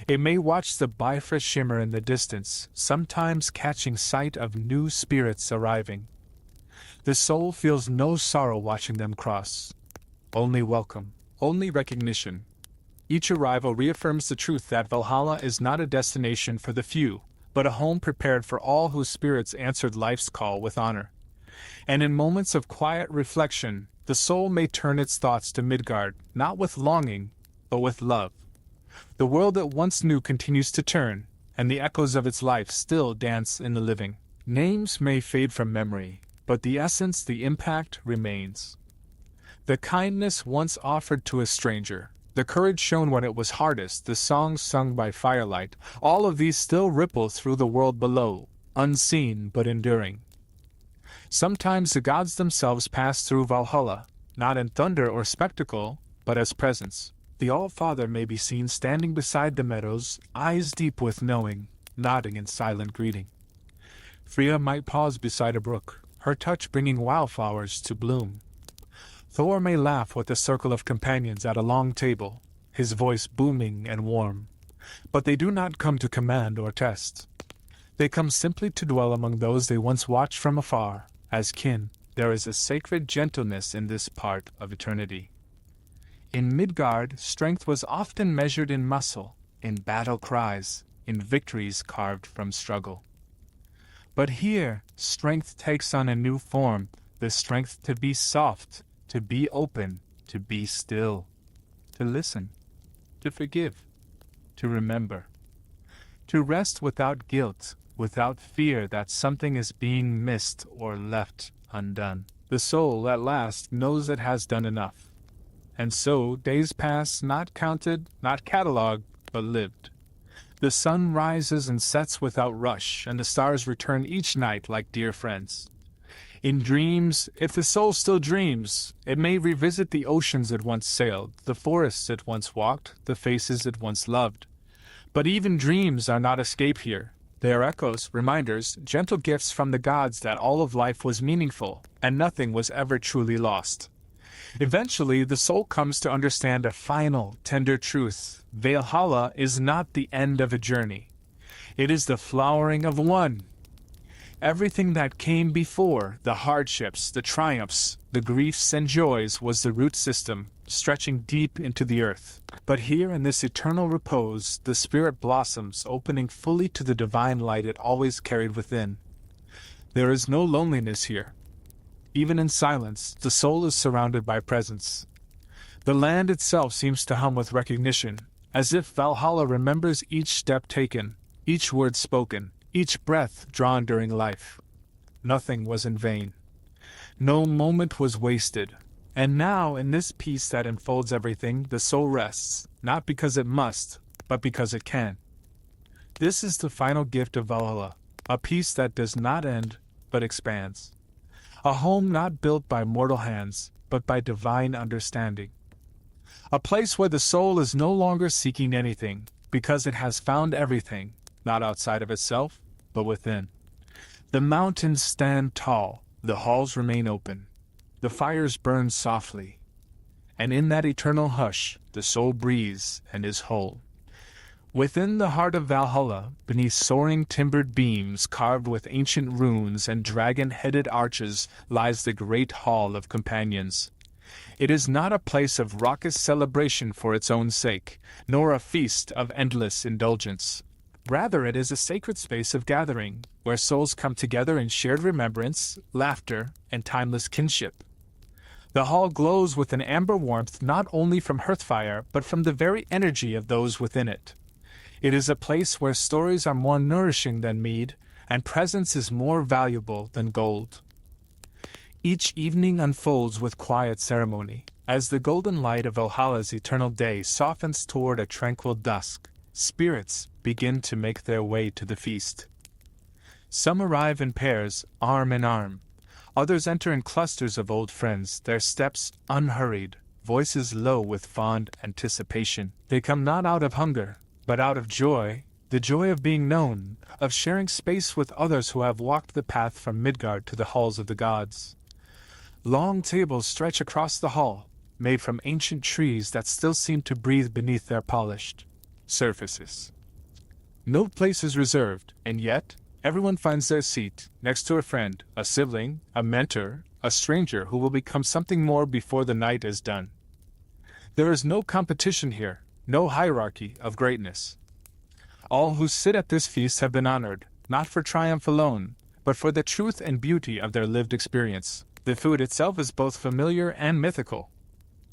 It may watch the bifrost shimmer in the distance, sometimes catching sight of new spirits arriving. The soul feels no sorrow watching them cross. Only welcome, only recognition. Each arrival reaffirms the truth that Valhalla is not a destination for the few, but a home prepared for all whose spirits answered life's call with honor. And in moments of quiet reflection, the soul may turn its thoughts to Midgard, not with longing, but with love. The world it once knew continues to turn, and the echoes of its life still dance in the living. Names may fade from memory, but the essence, the impact, remains. The kindness once offered to a stranger, the courage shown when it was hardest, the songs sung by firelight, all of these still ripple through the world below, unseen but enduring. Sometimes the gods themselves pass through Valhalla, not in thunder or spectacle, but as presence. The All-Father may be seen standing beside the meadows, eyes deep with knowing, nodding in silent greeting. Freya might pause beside a brook, her touch bringing wildflowers to bloom. Thor may laugh with a circle of companions at a long table, his voice booming and warm. But they do not come to command or test. They come simply to dwell among those they once watched from afar, as kin. There is a sacred gentleness in this part of eternity. In Midgard, strength was often measured in muscle, in battle cries, in victories carved from struggle. But here, strength takes on a new form, the strength to be soft, to be open, to be still, to listen, to forgive, to remember, to rest without guilt, without fear that something is being missed or left undone. The soul, at last, knows it has done enough. And so, days pass not counted, not catalogued, but lived. The sun rises and sets without rush, and the stars return each night like dear friends. In dreams, if the soul still dreams, it may revisit the oceans it once sailed, the forests it once walked, the faces it once loved. But even dreams are not escape here. They are echoes, reminders, gentle gifts from the gods that all of life was meaningful, and nothing was ever truly lost. Eventually, the soul comes to understand a final, tender truth. Valhalla is not the end of a journey. It is the flowering of one. Everything that came before, the hardships, the triumphs, the griefs and joys, was the root system, stretching deep into the earth. But here in this eternal repose, the spirit blossoms, opening fully to the divine light it always carried within. There is no loneliness here. Even in silence, the soul is surrounded by presence. The land itself seems to hum with recognition, as if Valhalla remembers each step taken, each word spoken, each breath drawn during life. Nothing was in vain. No moment was wasted. And now, in this peace that enfolds everything, the soul rests, not because it must, but because it can. This is the final gift of Valhalla, a peace that does not end, but expands. A home not built by mortal hands, but by divine understanding. A place where the soul is no longer seeking anything, because it has found everything, not outside of itself, but within. The mountains stand tall, the halls remain open, the fires burn softly, and in that eternal hush, the soul breathes and is whole. Within the heart of Valhalla, beneath soaring timbered beams carved with ancient runes and dragon-headed arches, lies the great Hall of Companions. It is not a place of raucous celebration for its own sake, nor a feast of endless indulgence. Rather, it is a sacred space of gathering, where souls come together in shared remembrance, laughter, and timeless kinship. The hall glows with an amber warmth not only from hearthfire, but from the very energy of those within it. It is a place where stories are more nourishing than mead, and presence is more valuable than gold. Each evening unfolds with quiet ceremony, as the golden light of Valhalla's eternal day softens toward a tranquil dusk. Spirits begin to make their way to the feast. Some arrive in pairs, arm in arm. Others enter in clusters of old friends, their steps unhurried, voices low with fond anticipation. They come not out of hunger, but out of joy, the joy of being known, of sharing space with others who have walked the path from Midgard to the halls of the gods. Long tables stretch across the hall, made from ancient trees that still seem to breathe beneath their polished surfaces. No place is reserved, and yet, everyone finds their seat, next to a friend, a sibling, a mentor, a stranger who will become something more before the night is done. There is no competition here, no hierarchy of greatness. All who sit at this feast have been honored, not for triumph alone, but for the truth and beauty of their lived experience. The food itself is both familiar and mythical.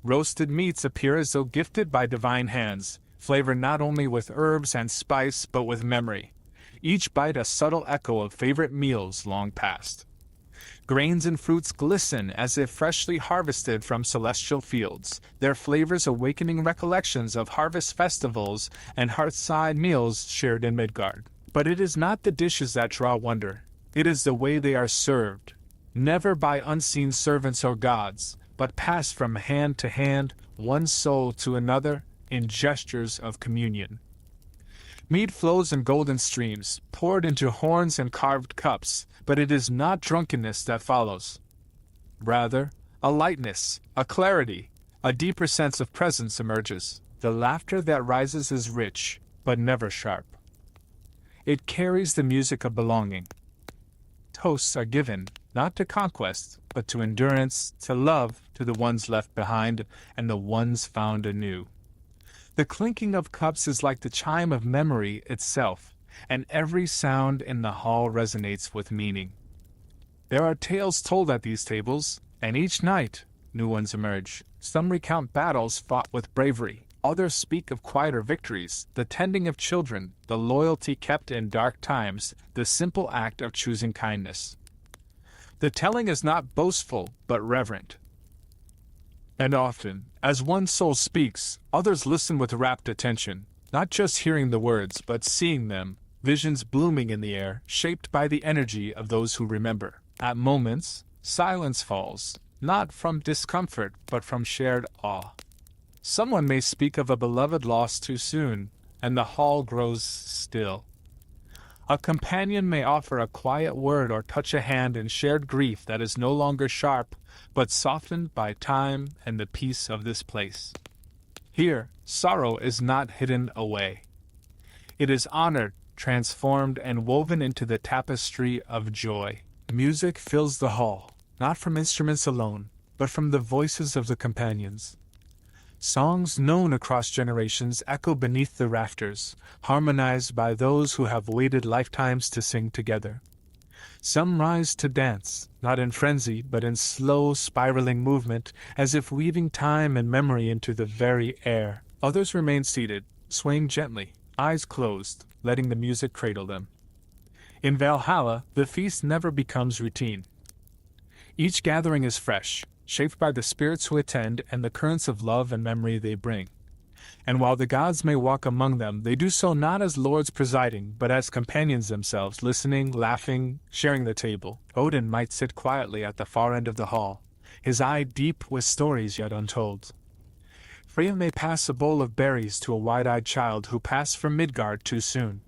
Roasted meats appear as though gifted by divine hands, flavored not only with herbs and spice but with memory, each bite a subtle echo of favorite meals long past. Grains and fruits glisten as if freshly harvested from celestial fields, their flavors awakening recollections of harvest festivals and hearthside meals shared in Midgard. But it is not the dishes that draw wonder, it is the way they are served, never by unseen servants or gods, but passed from hand to hand, one soul to another, in gestures of communion. Mead flows in golden streams, poured into horns and carved cups, but it is not drunkenness that follows. Rather, a lightness, a clarity, a deeper sense of presence emerges. The laughter that rises is rich, but never sharp. It carries the music of belonging. Toasts are given, not to conquest, but to endurance, to love, to the ones left behind, and the ones found anew. The clinking of cups is like the chime of memory itself, and every sound in the hall resonates with meaning. There are tales told at these tables, and each night, new ones emerge. Some recount battles fought with bravery, others speak of quieter victories, the tending of children, the loyalty kept in dark times, the simple act of choosing kindness. The telling is not boastful, but reverent. And often, as one soul speaks, others listen with rapt attention, not just hearing the words, but seeing them, visions blooming in the air, shaped by the energy of those who remember. At moments, silence falls, not from discomfort, but from shared awe. Someone may speak of a beloved lost too soon, and the hall grows still. A companion may offer a quiet word or touch a hand in shared grief that is no longer sharp, but softened by time and the peace of this place. Here, sorrow is not hidden away. It is honored, transformed, and woven into the tapestry of joy. Music fills the hall, not from instruments alone, but from the voices of the companions. Songs known across generations echo beneath the rafters, harmonized by those who have waited lifetimes to sing together. Some rise to dance, not in frenzy, but in slow, spiraling movement, as if weaving time and memory into the very air. Others remain seated, swaying gently, eyes closed, letting the music cradle them. In Valhalla, the feast never becomes routine. Each gathering is fresh, shaped by the spirits who attend and the currents of love and memory they bring. And while the gods may walk among them, they do so not as lords presiding, but as companions themselves, listening, laughing, sharing the table. Odin might sit quietly at the far end of the hall, his eye deep with stories yet untold. Freya may pass a bowl of berries to a wide-eyed child who passed from Midgard too soon.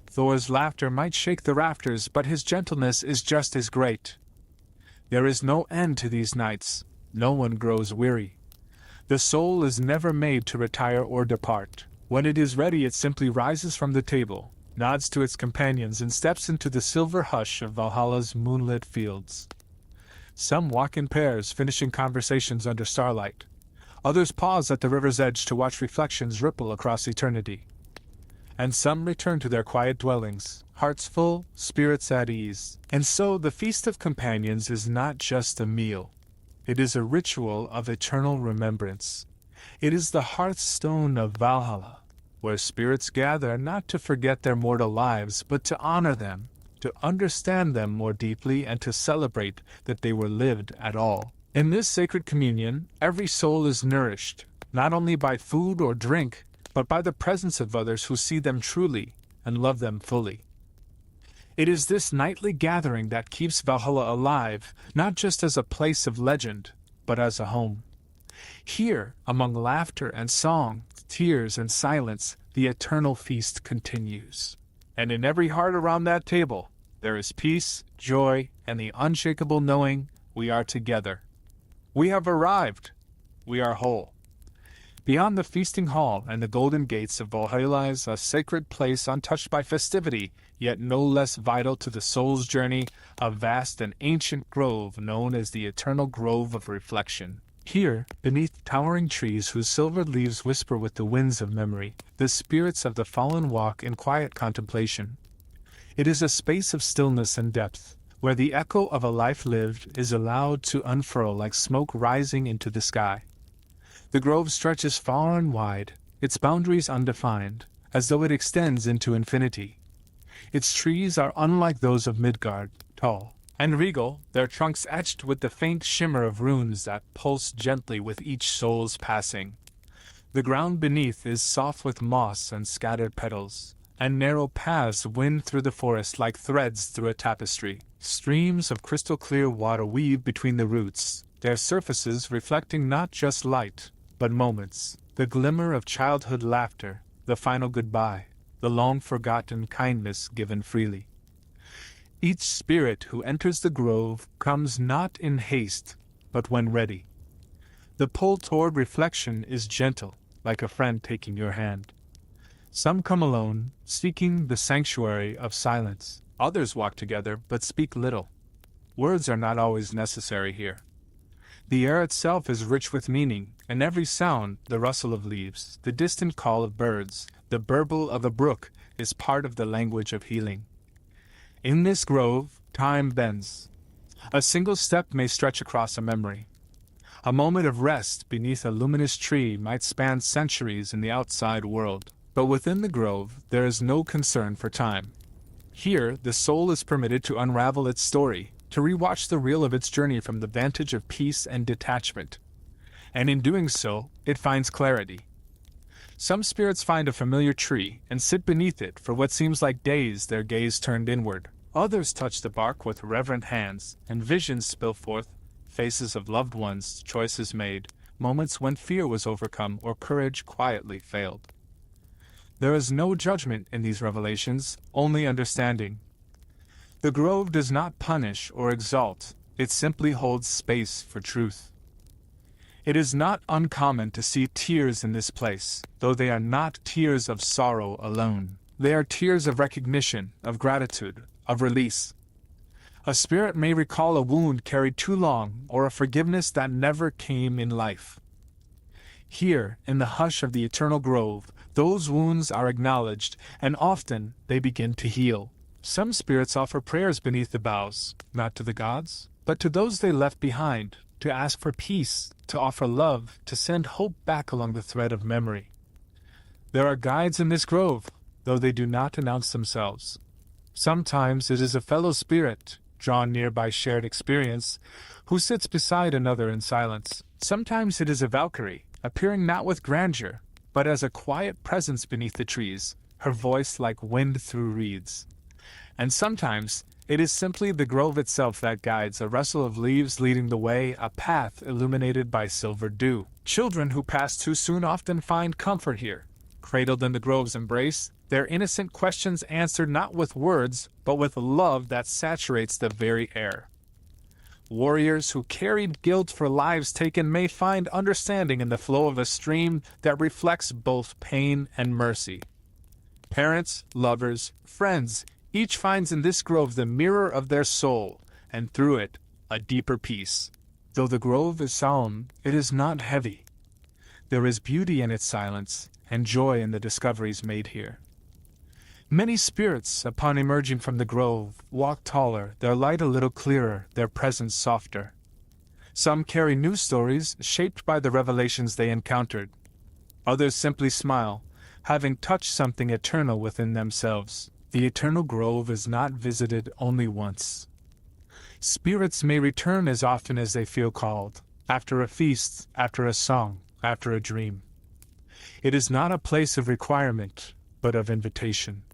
Thor's laughter might shake the rafters, but his gentleness is just as great. There is no end to these nights. No one grows weary. The soul is never made to retire or depart. When it is ready, it simply rises from the table, nods to its companions, and steps into the silver hush of Valhalla's moonlit fields. Some walk in pairs, finishing conversations under starlight. Others pause at the river's edge to watch reflections ripple across eternity. And some return to their quiet dwellings, hearts full, spirits at ease. And so the Feast of Companions is not just a meal. It is a ritual of eternal remembrance. It is the hearthstone of Valhalla, where spirits gather not to forget their mortal lives, but to honor them, to understand them more deeply, and to celebrate that they were lived at all. In this sacred communion, every soul is nourished, not only by food or drink, but by the presence of others who see them truly and love them fully. It is this nightly gathering that keeps Valhalla alive, not just as a place of legend, but as a home. Here, among laughter and song, tears and silence, the eternal feast continues. And in every heart around that table, there is peace, joy, and the unshakable knowing we are together. We have arrived. We are whole. Beyond the feasting hall and the golden gates of Valhalla lies a sacred place untouched by festivity, yet no less vital to the soul's journey, a vast and ancient grove known as the Eternal Grove of Reflection. Here, beneath towering trees whose silvered leaves whisper with the winds of memory, the spirits of the fallen walk in quiet contemplation. It is a space of stillness and depth, where the echo of a life lived is allowed to unfurl like smoke rising into the sky. The grove stretches far and wide, its boundaries undefined, as though it extends into infinity. Its trees are unlike those of Midgard, tall and regal, their trunks etched with the faint shimmer of runes that pulse gently with each soul's passing. The ground beneath is soft with moss and scattered petals, and narrow paths wind through the forest like threads through a tapestry. Streams of crystal-clear water weave between the roots, their surfaces reflecting not just light, but moments, the glimmer of childhood laughter, the final goodbye, the long-forgotten kindness given freely. Each spirit who enters the grove comes not in haste, but when ready. The pull toward reflection is gentle, like a friend taking your hand. Some come alone, seeking the sanctuary of silence. Others walk together, but speak little. Words are not always necessary here. The air itself is rich with meaning, and every sound, the rustle of leaves, the distant call of birds, the burble of a brook, is part of the language of healing. In this grove, time bends. A single step may stretch across a memory. A moment of rest beneath a luminous tree might span centuries in the outside world. But within the grove, there is no concern for time. Here, the soul is permitted to unravel its story, to rewatch the reel of its journey from the vantage of peace and detachment. And in doing so, it finds clarity. Some spirits find a familiar tree and sit beneath it for what seems like days, their gaze turned inward. Others touch the bark with reverent hands, and visions spill forth, faces of loved ones, choices made, moments when fear was overcome or courage quietly failed. There is no judgment in these revelations, only understanding. The grove does not punish or exalt, it simply holds space for truth. It is not uncommon to see tears in this place, though they are not tears of sorrow alone. They are tears of recognition, of gratitude, of release. A spirit may recall a wound carried too long, or a forgiveness that never came in life. Here, in the hush of the eternal grove, those wounds are acknowledged, and often they begin to heal. Some spirits offer prayers beneath the boughs, not to the gods, but to those they left behind, to ask for peace, to offer love, to send hope back along the thread of memory. There are guides in this grove, though they do not announce themselves. Sometimes it is a fellow spirit, drawn near by shared experience, who sits beside another in silence. Sometimes it is a Valkyrie, appearing not with grandeur, but as a quiet presence beneath the trees, her voice like wind through reeds. And sometimes it is simply the grove itself that guides, a rustle of leaves leading the way, a path illuminated by silver dew. Children who pass too soon often find comfort here. Cradled in the grove's embrace, their innocent questions answered not with words, but with love that saturates the very air. Warriors who carried guilt for lives taken may find understanding in the flow of a stream that reflects both pain and mercy. Parents, lovers, friends, each finds in this grove the mirror of their soul, and through it, a deeper peace. Though the grove is solemn, it is not heavy. There is beauty in its silence, and joy in the discoveries made here. Many spirits, upon emerging from the grove, walk taller, their light a little clearer, their presence softer. Some carry new stories, shaped by the revelations they encountered. Others simply smile, having touched something eternal within themselves. The eternal grove is not visited only once. Spirits may return as often as they feel called, after a feast, after a song, after a dream. It is not a place of requirement, but of invitation.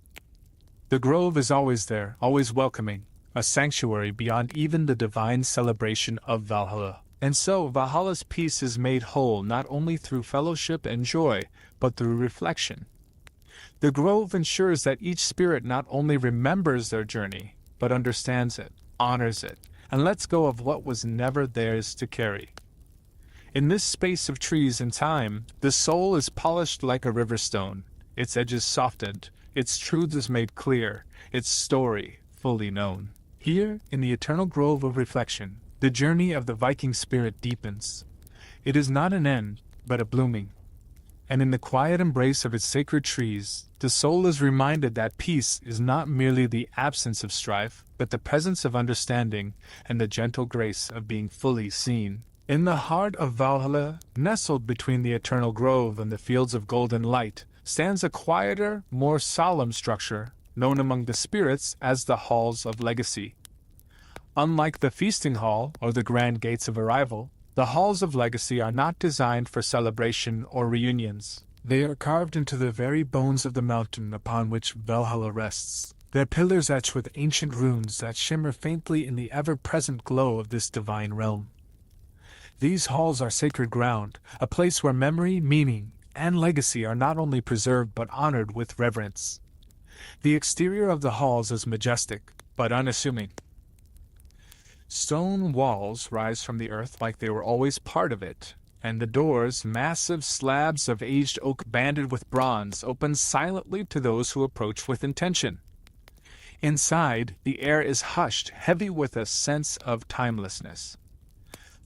The grove is always there, always welcoming, a sanctuary beyond even the divine celebration of Valhalla. And so Valhalla's peace is made whole not only through fellowship and joy, but through reflection. The grove ensures that each spirit not only remembers their journey, but understands it, honors it, and lets go of what was never theirs to carry. In this space of trees and time, the soul is polished like a river stone, its edges softened, its truth is made clear, its story fully known. Here, in the eternal grove of reflection, the journey of the Viking spirit deepens. It is not an end, but a blooming. And in the quiet embrace of its sacred trees, the soul is reminded that peace is not merely the absence of strife, but the presence of understanding and the gentle grace of being fully seen. In the heart of Valhalla, nestled between the eternal grove and the fields of golden light, stands a quieter, more solemn structure, known among the spirits as the Halls of Legacy. Unlike the feasting hall or the grand gates of arrival, the Halls of Legacy are not designed for celebration or reunions. They are carved into the very bones of the mountain upon which Valhalla rests, their pillars etched with ancient runes that shimmer faintly in the ever-present glow of this divine realm. These halls are sacred ground, a place where memory, meaning, and legacy are not only preserved but honored with reverence. The exterior of the halls is majestic, but unassuming. Stone walls rise from the earth like they were always part of it, and the doors, massive slabs of aged oak banded with bronze, open silently to those who approach with intention. Inside, the air is hushed, heavy with a sense of timelessness.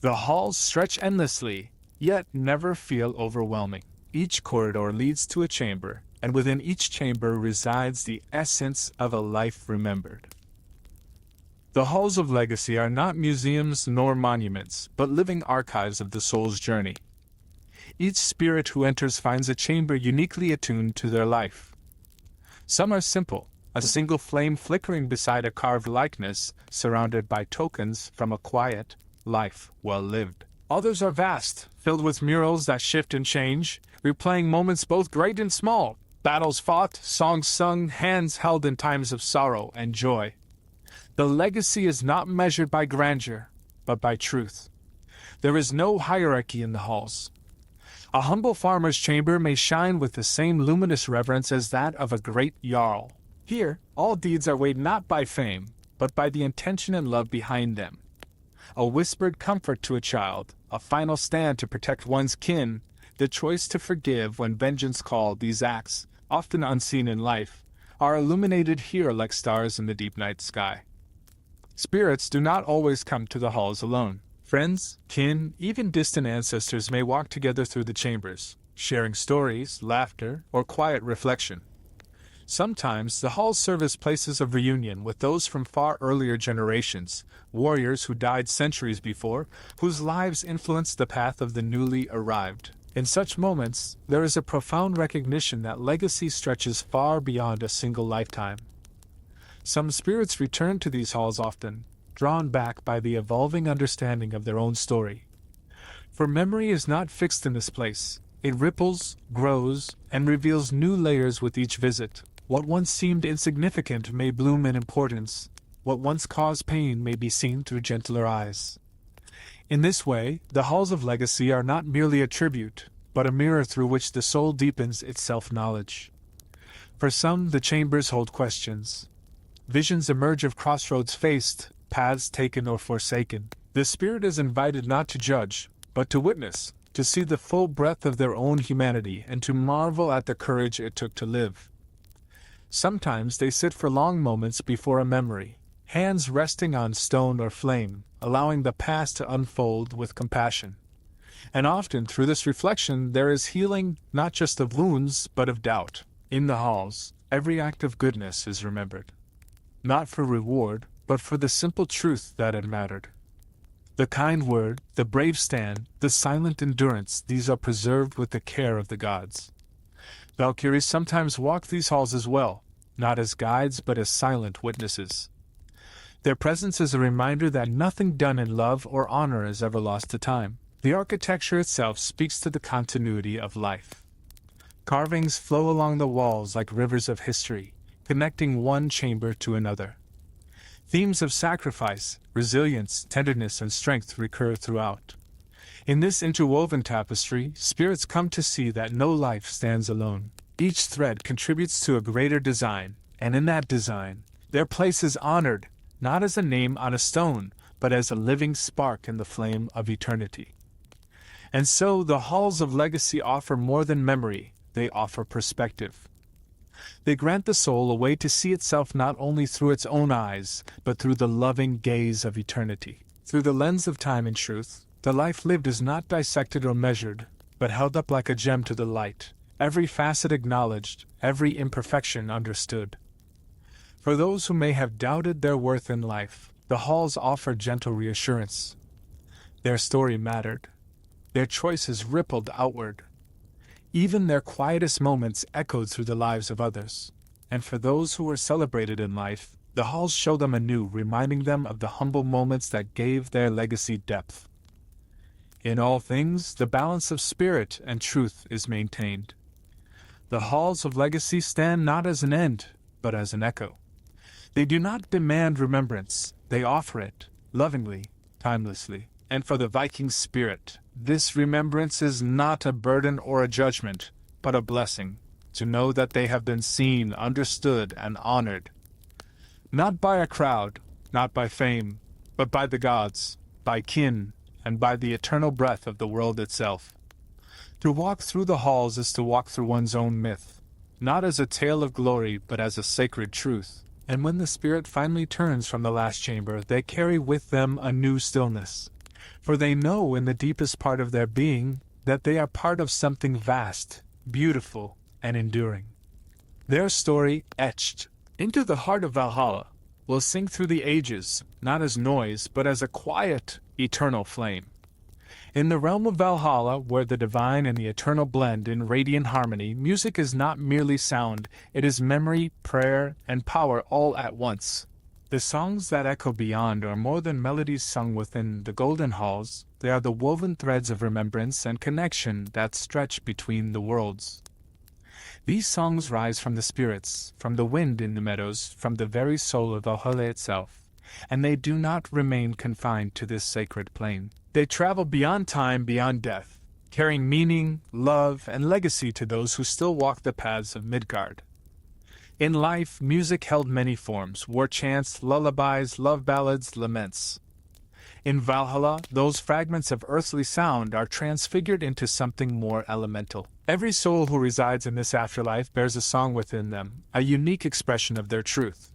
The halls stretch endlessly, yet never feel overwhelming. Each corridor leads to a chamber, and within each chamber resides the essence of a life remembered. The Halls of Legacy are not museums nor monuments, but living archives of the soul's journey. Each spirit who enters finds a chamber uniquely attuned to their life. Some are simple, a single flame flickering beside a carved likeness, surrounded by tokens from a quiet life well lived. Others are vast, filled with murals that shift and change, replaying moments both great and small, battles fought, songs sung, hands held in times of sorrow and joy. The legacy is not measured by grandeur, but by truth. There is no hierarchy in the halls. A humble farmer's chamber may shine with the same luminous reverence as that of a great jarl. Here, all deeds are weighed not by fame, but by the intention and love behind them. A whispered comfort to a child, a final stand to protect one's kin, the choice to forgive when vengeance called, these acts, often unseen in life, are illuminated here like stars in the deep night sky. Spirits do not always come to the halls alone. Friends, kin, even distant ancestors may walk together through the chambers, sharing stories, laughter, or quiet reflection. Sometimes the halls serve as places of reunion with those from far earlier generations, warriors who died centuries before, whose lives influenced the path of the newly arrived. In such moments, there is a profound recognition that legacy stretches far beyond a single lifetime. Some spirits return to these halls often, drawn back by the evolving understanding of their own story. For memory is not fixed in this place. It ripples, grows, and reveals new layers with each visit. What once seemed insignificant may bloom in importance. What once caused pain may be seen through gentler eyes. In this way, the halls of legacy are not merely a tribute, but a mirror through which the soul deepens its self-knowledge. For some, the chambers hold questions. Visions emerge of crossroads faced, paths taken or forsaken. The spirit is invited not to judge, but to witness, to see the full breadth of their own humanity and to marvel at the courage it took to live. Sometimes they sit for long moments before a memory, hands resting on stone or flame, allowing the past to unfold with compassion. And often through this reflection there is healing not just of wounds but of doubt. In the halls, every act of goodness is remembered. Not for reward, but for the simple truth that it mattered. The kind word, the brave stand, the silent endurance, these are preserved with the care of the gods. Valkyries sometimes walk these halls as well, not as guides but as silent witnesses. Their presence is a reminder that nothing done in love or honor is ever lost to time. The architecture itself speaks to the continuity of life. Carvings flow along the walls like rivers of history, connecting one chamber to another. Themes of sacrifice, resilience, tenderness, and strength recur throughout. In this interwoven tapestry, spirits come to see that no life stands alone. Each thread contributes to a greater design, and in that design, their place is honored, not as a name on a stone, but as a living spark in the flame of eternity. And so the halls of legacy offer more than memory, they offer perspective. They grant the soul a way to see itself not only through its own eyes, but through the loving gaze of eternity. Through the lens of time and truth, the life lived is not dissected or measured, but held up like a gem to the light, every facet acknowledged, every imperfection understood. For those who may have doubted their worth in life, the halls offer gentle reassurance. Their story mattered. Their choices rippled outward. Even their quietest moments echoed through the lives of others. And for those who were celebrated in life, the halls show them anew, reminding them of the humble moments that gave their legacy depth. In all things, the balance of spirit and truth is maintained. The halls of legacy stand not as an end, but as an echo. They do not demand remembrance, they offer it, lovingly, timelessly. And for the Viking spirit, this remembrance is not a burden or a judgment, but a blessing, to know that they have been seen, understood, and honored. Not by a crowd, not by fame, but by the gods, by kin, and by the eternal breath of the world itself. To walk through the halls is to walk through one's own myth, not as a tale of glory, but as a sacred truth. And when the spirit finally turns from the last chamber, they carry with them a new stillness. For they know in the deepest part of their being that they are part of something vast, beautiful, and enduring. Their story, etched into the heart of Valhalla, will sing through the ages, not as noise, but as a quiet, eternal flame. In the realm of Valhalla, where the divine and the eternal blend in radiant harmony, music is not merely sound, it is memory, prayer, and power all at once. The songs that echo beyond are more than melodies sung within the golden halls, they are the woven threads of remembrance and connection that stretch between the worlds. These songs rise from the spirits, from the wind in the meadows, from the very soul of Valhalla itself, and they do not remain confined to this sacred plane. They travel beyond time, beyond death, carrying meaning, love, and legacy to those who still walk the paths of Midgard. In life, music held many forms: war chants, lullabies, love ballads, laments. In Valhalla, those fragments of earthly sound are transfigured into something more elemental. Every soul who resides in this afterlife bears a song within them, a unique expression of their truth.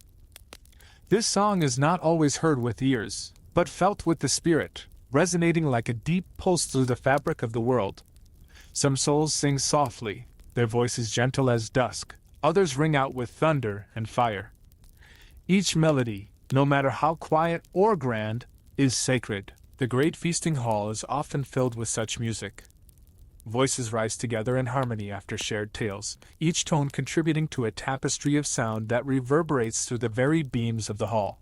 This song is not always heard with ears, but felt with the spirit, resonating like a deep pulse through the fabric of the world. Some souls sing softly, their voices gentle as dusk. Others ring out with thunder and fire. Each melody, no matter how quiet or grand, is sacred. The great feasting hall is often filled with such music. Voices rise together in harmony after shared tales, each tone contributing to a tapestry of sound that reverberates through the very beams of the hall.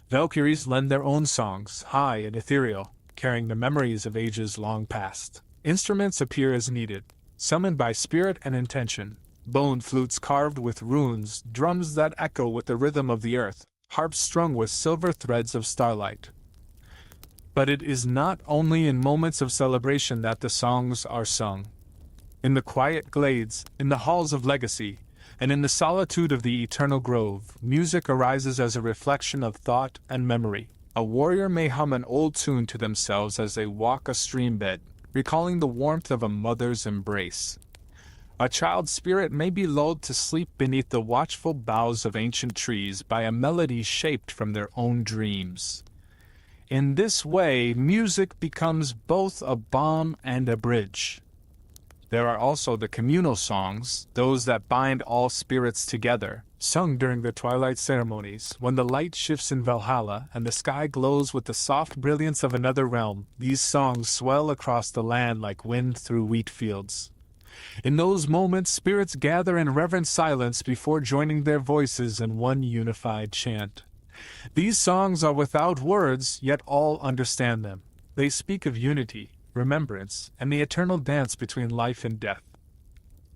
Valkyries lend their own songs, high and ethereal, carrying the memories of ages long past. Instruments appear as needed, summoned by spirit and intention. Bone flutes carved with runes, drums that echo with the rhythm of the earth, harps strung with silver threads of starlight. But it is not only in moments of celebration that the songs are sung. In the quiet glades, in the halls of legacy, and in the solitude of the eternal grove, music arises as a reflection of thought and memory. A warrior may hum an old tune to themselves as they walk a stream bed, recalling the warmth of a mother's embrace. A child's spirit may be lulled to sleep beneath the watchful boughs of ancient trees by a melody shaped from their own dreams. In this way, music becomes both a balm and a bridge. There are also the communal songs, those that bind all spirits together, sung during the twilight ceremonies, when the light shifts in Valhalla and the sky glows with the soft brilliance of another realm. These songs swell across the land like wind through wheat fields. In those moments, spirits gather in reverent silence before joining their voices in one unified chant. These songs are without words, yet all understand them. They speak of unity, remembrance, and the eternal dance between life and death.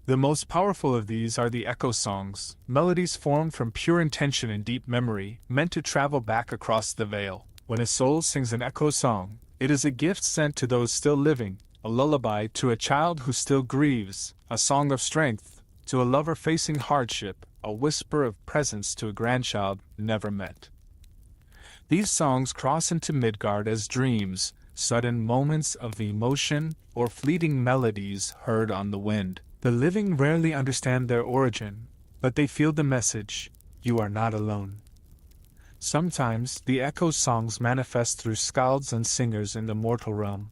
The most powerful of these are the echo songs, melodies formed from pure intention and deep memory, meant to travel back across the veil. When a soul sings an echo song, it is a gift sent to those still living, a lullaby to a child who still grieves, a song of strength to a lover facing hardship, a whisper of presence to a grandchild never met. These songs cross into Midgard as dreams, sudden moments of emotion, or fleeting melodies heard on the wind. The living rarely understand their origin, but they feel the message, you are not alone. Sometimes the echo songs manifest through skalds and singers in the mortal realm.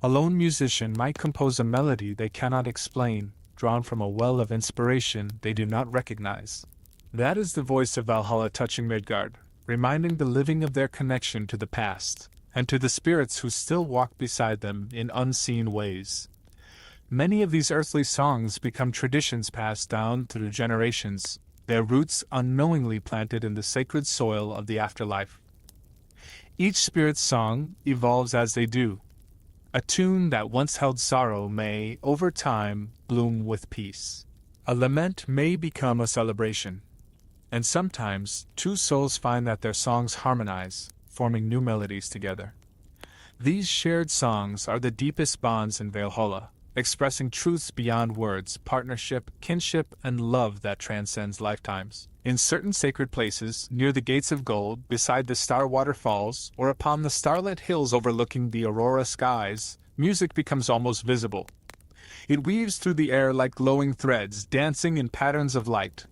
A lone musician might compose a melody they cannot explain, drawn from a well of inspiration they do not recognize. That is the voice of Valhalla touching Midgard, reminding the living of their connection to the past, and to the spirits who still walk beside them in unseen ways. Many of these earthly songs become traditions passed down through generations, their roots unknowingly planted in the sacred soil of the afterlife. Each spirit's song evolves as they do. A tune that once held sorrow may, over time, bloom with peace. A lament may become a celebration. And sometimes, two souls find that their songs harmonize, forming new melodies together. These shared songs are the deepest bonds in Valhalla, expressing truths beyond words, partnership, kinship, and love that transcends lifetimes. In certain sacred places, near the Gates of Gold, beside the star waterfalls, or upon the starlit hills overlooking the aurora skies, music becomes almost visible. It weaves through the air like glowing threads, dancing in patterns of light.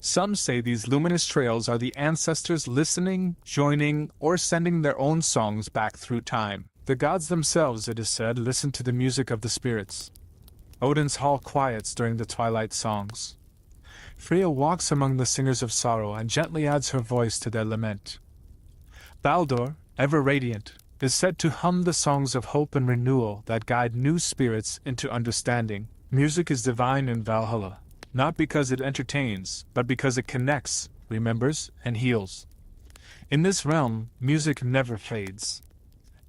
Some say these luminous trails are the ancestors listening, joining, or sending their own songs back through time. The gods themselves, it is said, listen to the music of the spirits. Odin's hall quiets during the twilight songs. Freya walks among the singers of sorrow and gently adds her voice to their lament. Baldur, ever radiant, is said to hum the songs of hope and renewal that guide new spirits into understanding. Music is divine in Valhalla, not because it entertains, but because it connects, remembers, and heals. In this realm, music never fades.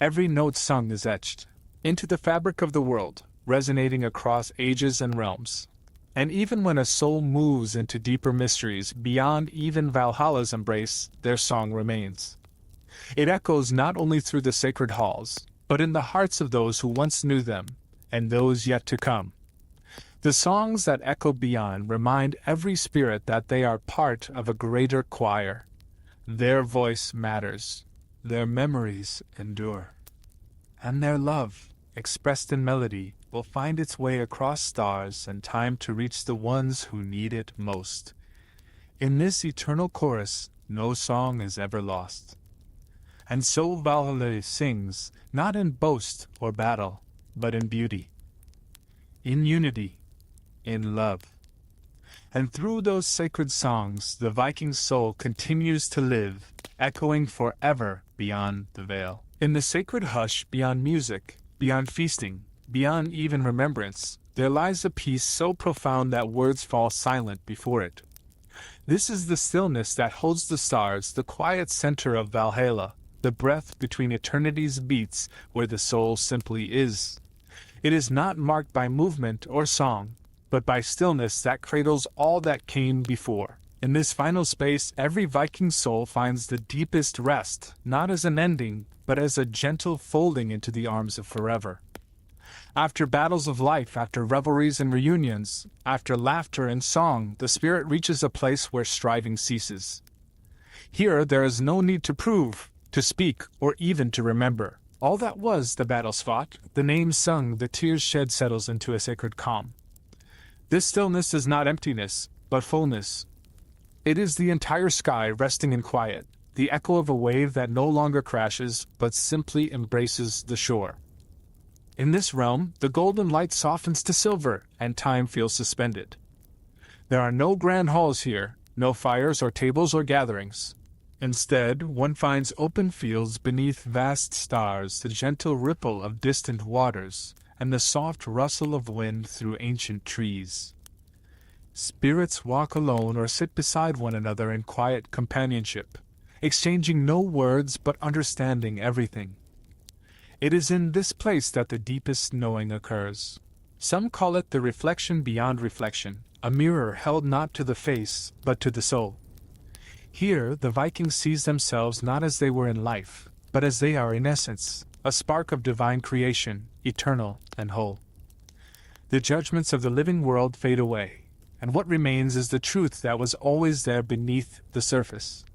Every note sung is etched into the fabric of the world, resonating across ages and realms. And even when a soul moves into deeper mysteries beyond even Valhalla's embrace, their song remains. It echoes not only through the sacred halls, but in the hearts of those who once knew them, and those yet to come. The songs that echo beyond remind every spirit that they are part of a greater choir. Their voice matters, their memories endure, and their love, expressed in melody, will find its way across stars and time to reach the ones who need it most. In this eternal chorus, no song is ever lost. And so Valhalla sings, not in boast or battle, but in beauty, in unity, in love. And through those sacred songs, the Viking soul continues to live, echoing forever beyond the veil. In the sacred hush, beyond music, beyond feasting, beyond even remembrance, there lies a peace so profound that words fall silent before it. This is the stillness that holds the stars, the quiet center of Valhalla, the breath between eternity's beats where the soul simply is. It is not marked by movement or song, but by stillness that cradles all that came before. In this final space, every Viking soul finds the deepest rest, not as an ending, but as a gentle folding into the arms of forever. After battles of life, after revelries and reunions, after laughter and song, the spirit reaches a place where striving ceases. Here there is no need to prove, to speak, or even to remember. All that was, the battles fought, the names sung, the tears shed settles into a sacred calm. This stillness is not emptiness, but fullness. It is the entire sky resting in quiet, the echo of a wave that no longer crashes, but simply embraces the shore. In this realm, the golden light softens to silver, and time feels suspended. There are no grand halls here, no fires or tables or gatherings. Instead, one finds open fields beneath vast stars, the gentle ripple of distant waters, and the soft rustle of wind through ancient trees. Spirits walk alone or sit beside one another in quiet companionship, exchanging no words but understanding everything. It is in this place that the deepest knowing occurs. Some call it the reflection beyond reflection, a mirror held not to the face, but to the soul. Here, the Vikings sees themselves not as they were in life, but as they are in essence, a spark of divine creation, eternal and whole. The judgments of the living world fade away, and what remains is the truth that was always there beneath the surface.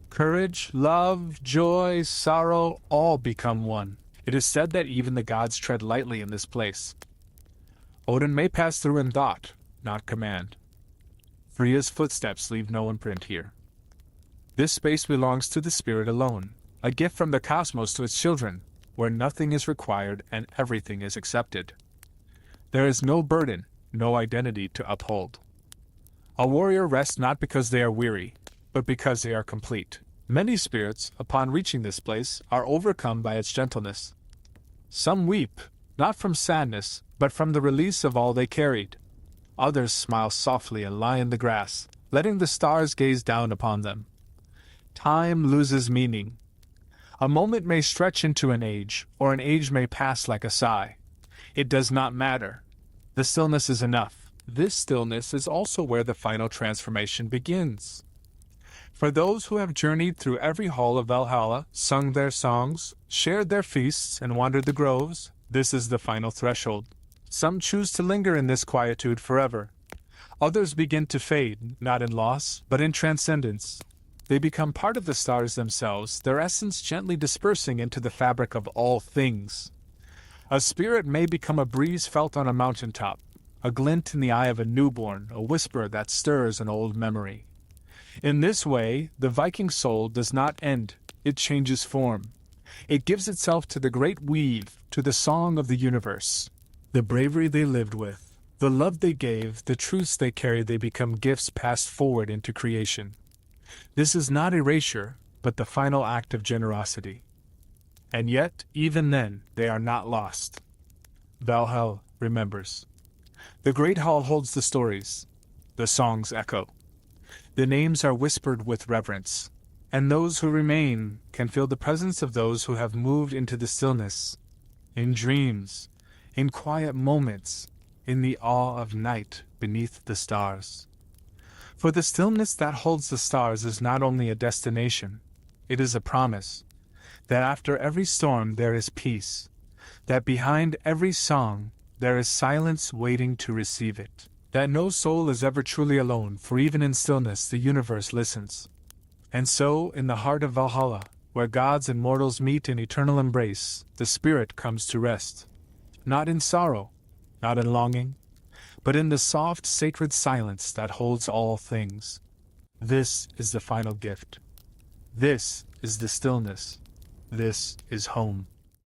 Courage, love, joy, sorrow, all become one. It is said that even the gods tread lightly in this place. Odin may pass through in thought, not command. Freya's footsteps leave no imprint here. This space belongs to the spirit alone, a gift from the cosmos to its children, where nothing is required and everything is accepted. There is no burden, no identity to uphold. A warrior rests not because they are weary, but because they are complete. Many spirits, upon reaching this place, are overcome by its gentleness. Some weep, not from sadness, but from the release of all they carried. Others smile softly and lie in the grass, letting the stars gaze down upon them. Time loses meaning. A moment may stretch into an age, or an age may pass like a sigh. It does not matter. The stillness is enough. This stillness is also where the final transformation begins. For those who have journeyed through every hall of Valhalla, sung their songs, shared their feasts, and wandered the groves, this is the final threshold. Some choose to linger in this quietude forever. Others begin to fade, not in loss, but in transcendence. They become part of the stars themselves, their essence gently dispersing into the fabric of all things. A spirit may become a breeze felt on a mountaintop, a glint in the eye of a newborn, a whisper that stirs an old memory. In this way, the Viking soul does not end, it changes form. It gives itself to the great weave, to the song of the universe. The bravery they lived with, the love they gave, the truths they carried, they become gifts passed forward into creation. This is not erasure, but the final act of generosity. And yet, even then, they are not lost. Valhalla remembers. The Great Hall holds the stories. The songs echo. The names are whispered with reverence. And those who remain can feel the presence of those who have moved into the stillness. In dreams, in quiet moments, in the awe of night beneath the stars. For the stillness that holds the stars is not only a destination, it is a promise, that after every storm there is peace, that behind every song there is silence waiting to receive it, that no soul is ever truly alone, for even in stillness the universe listens. And so, in the heart of Valhalla, where gods and mortals meet in eternal embrace, the spirit comes to rest, not in sorrow, not in longing, but in the soft, sacred silence that holds all things. This is the final gift. This is the stillness. This is home.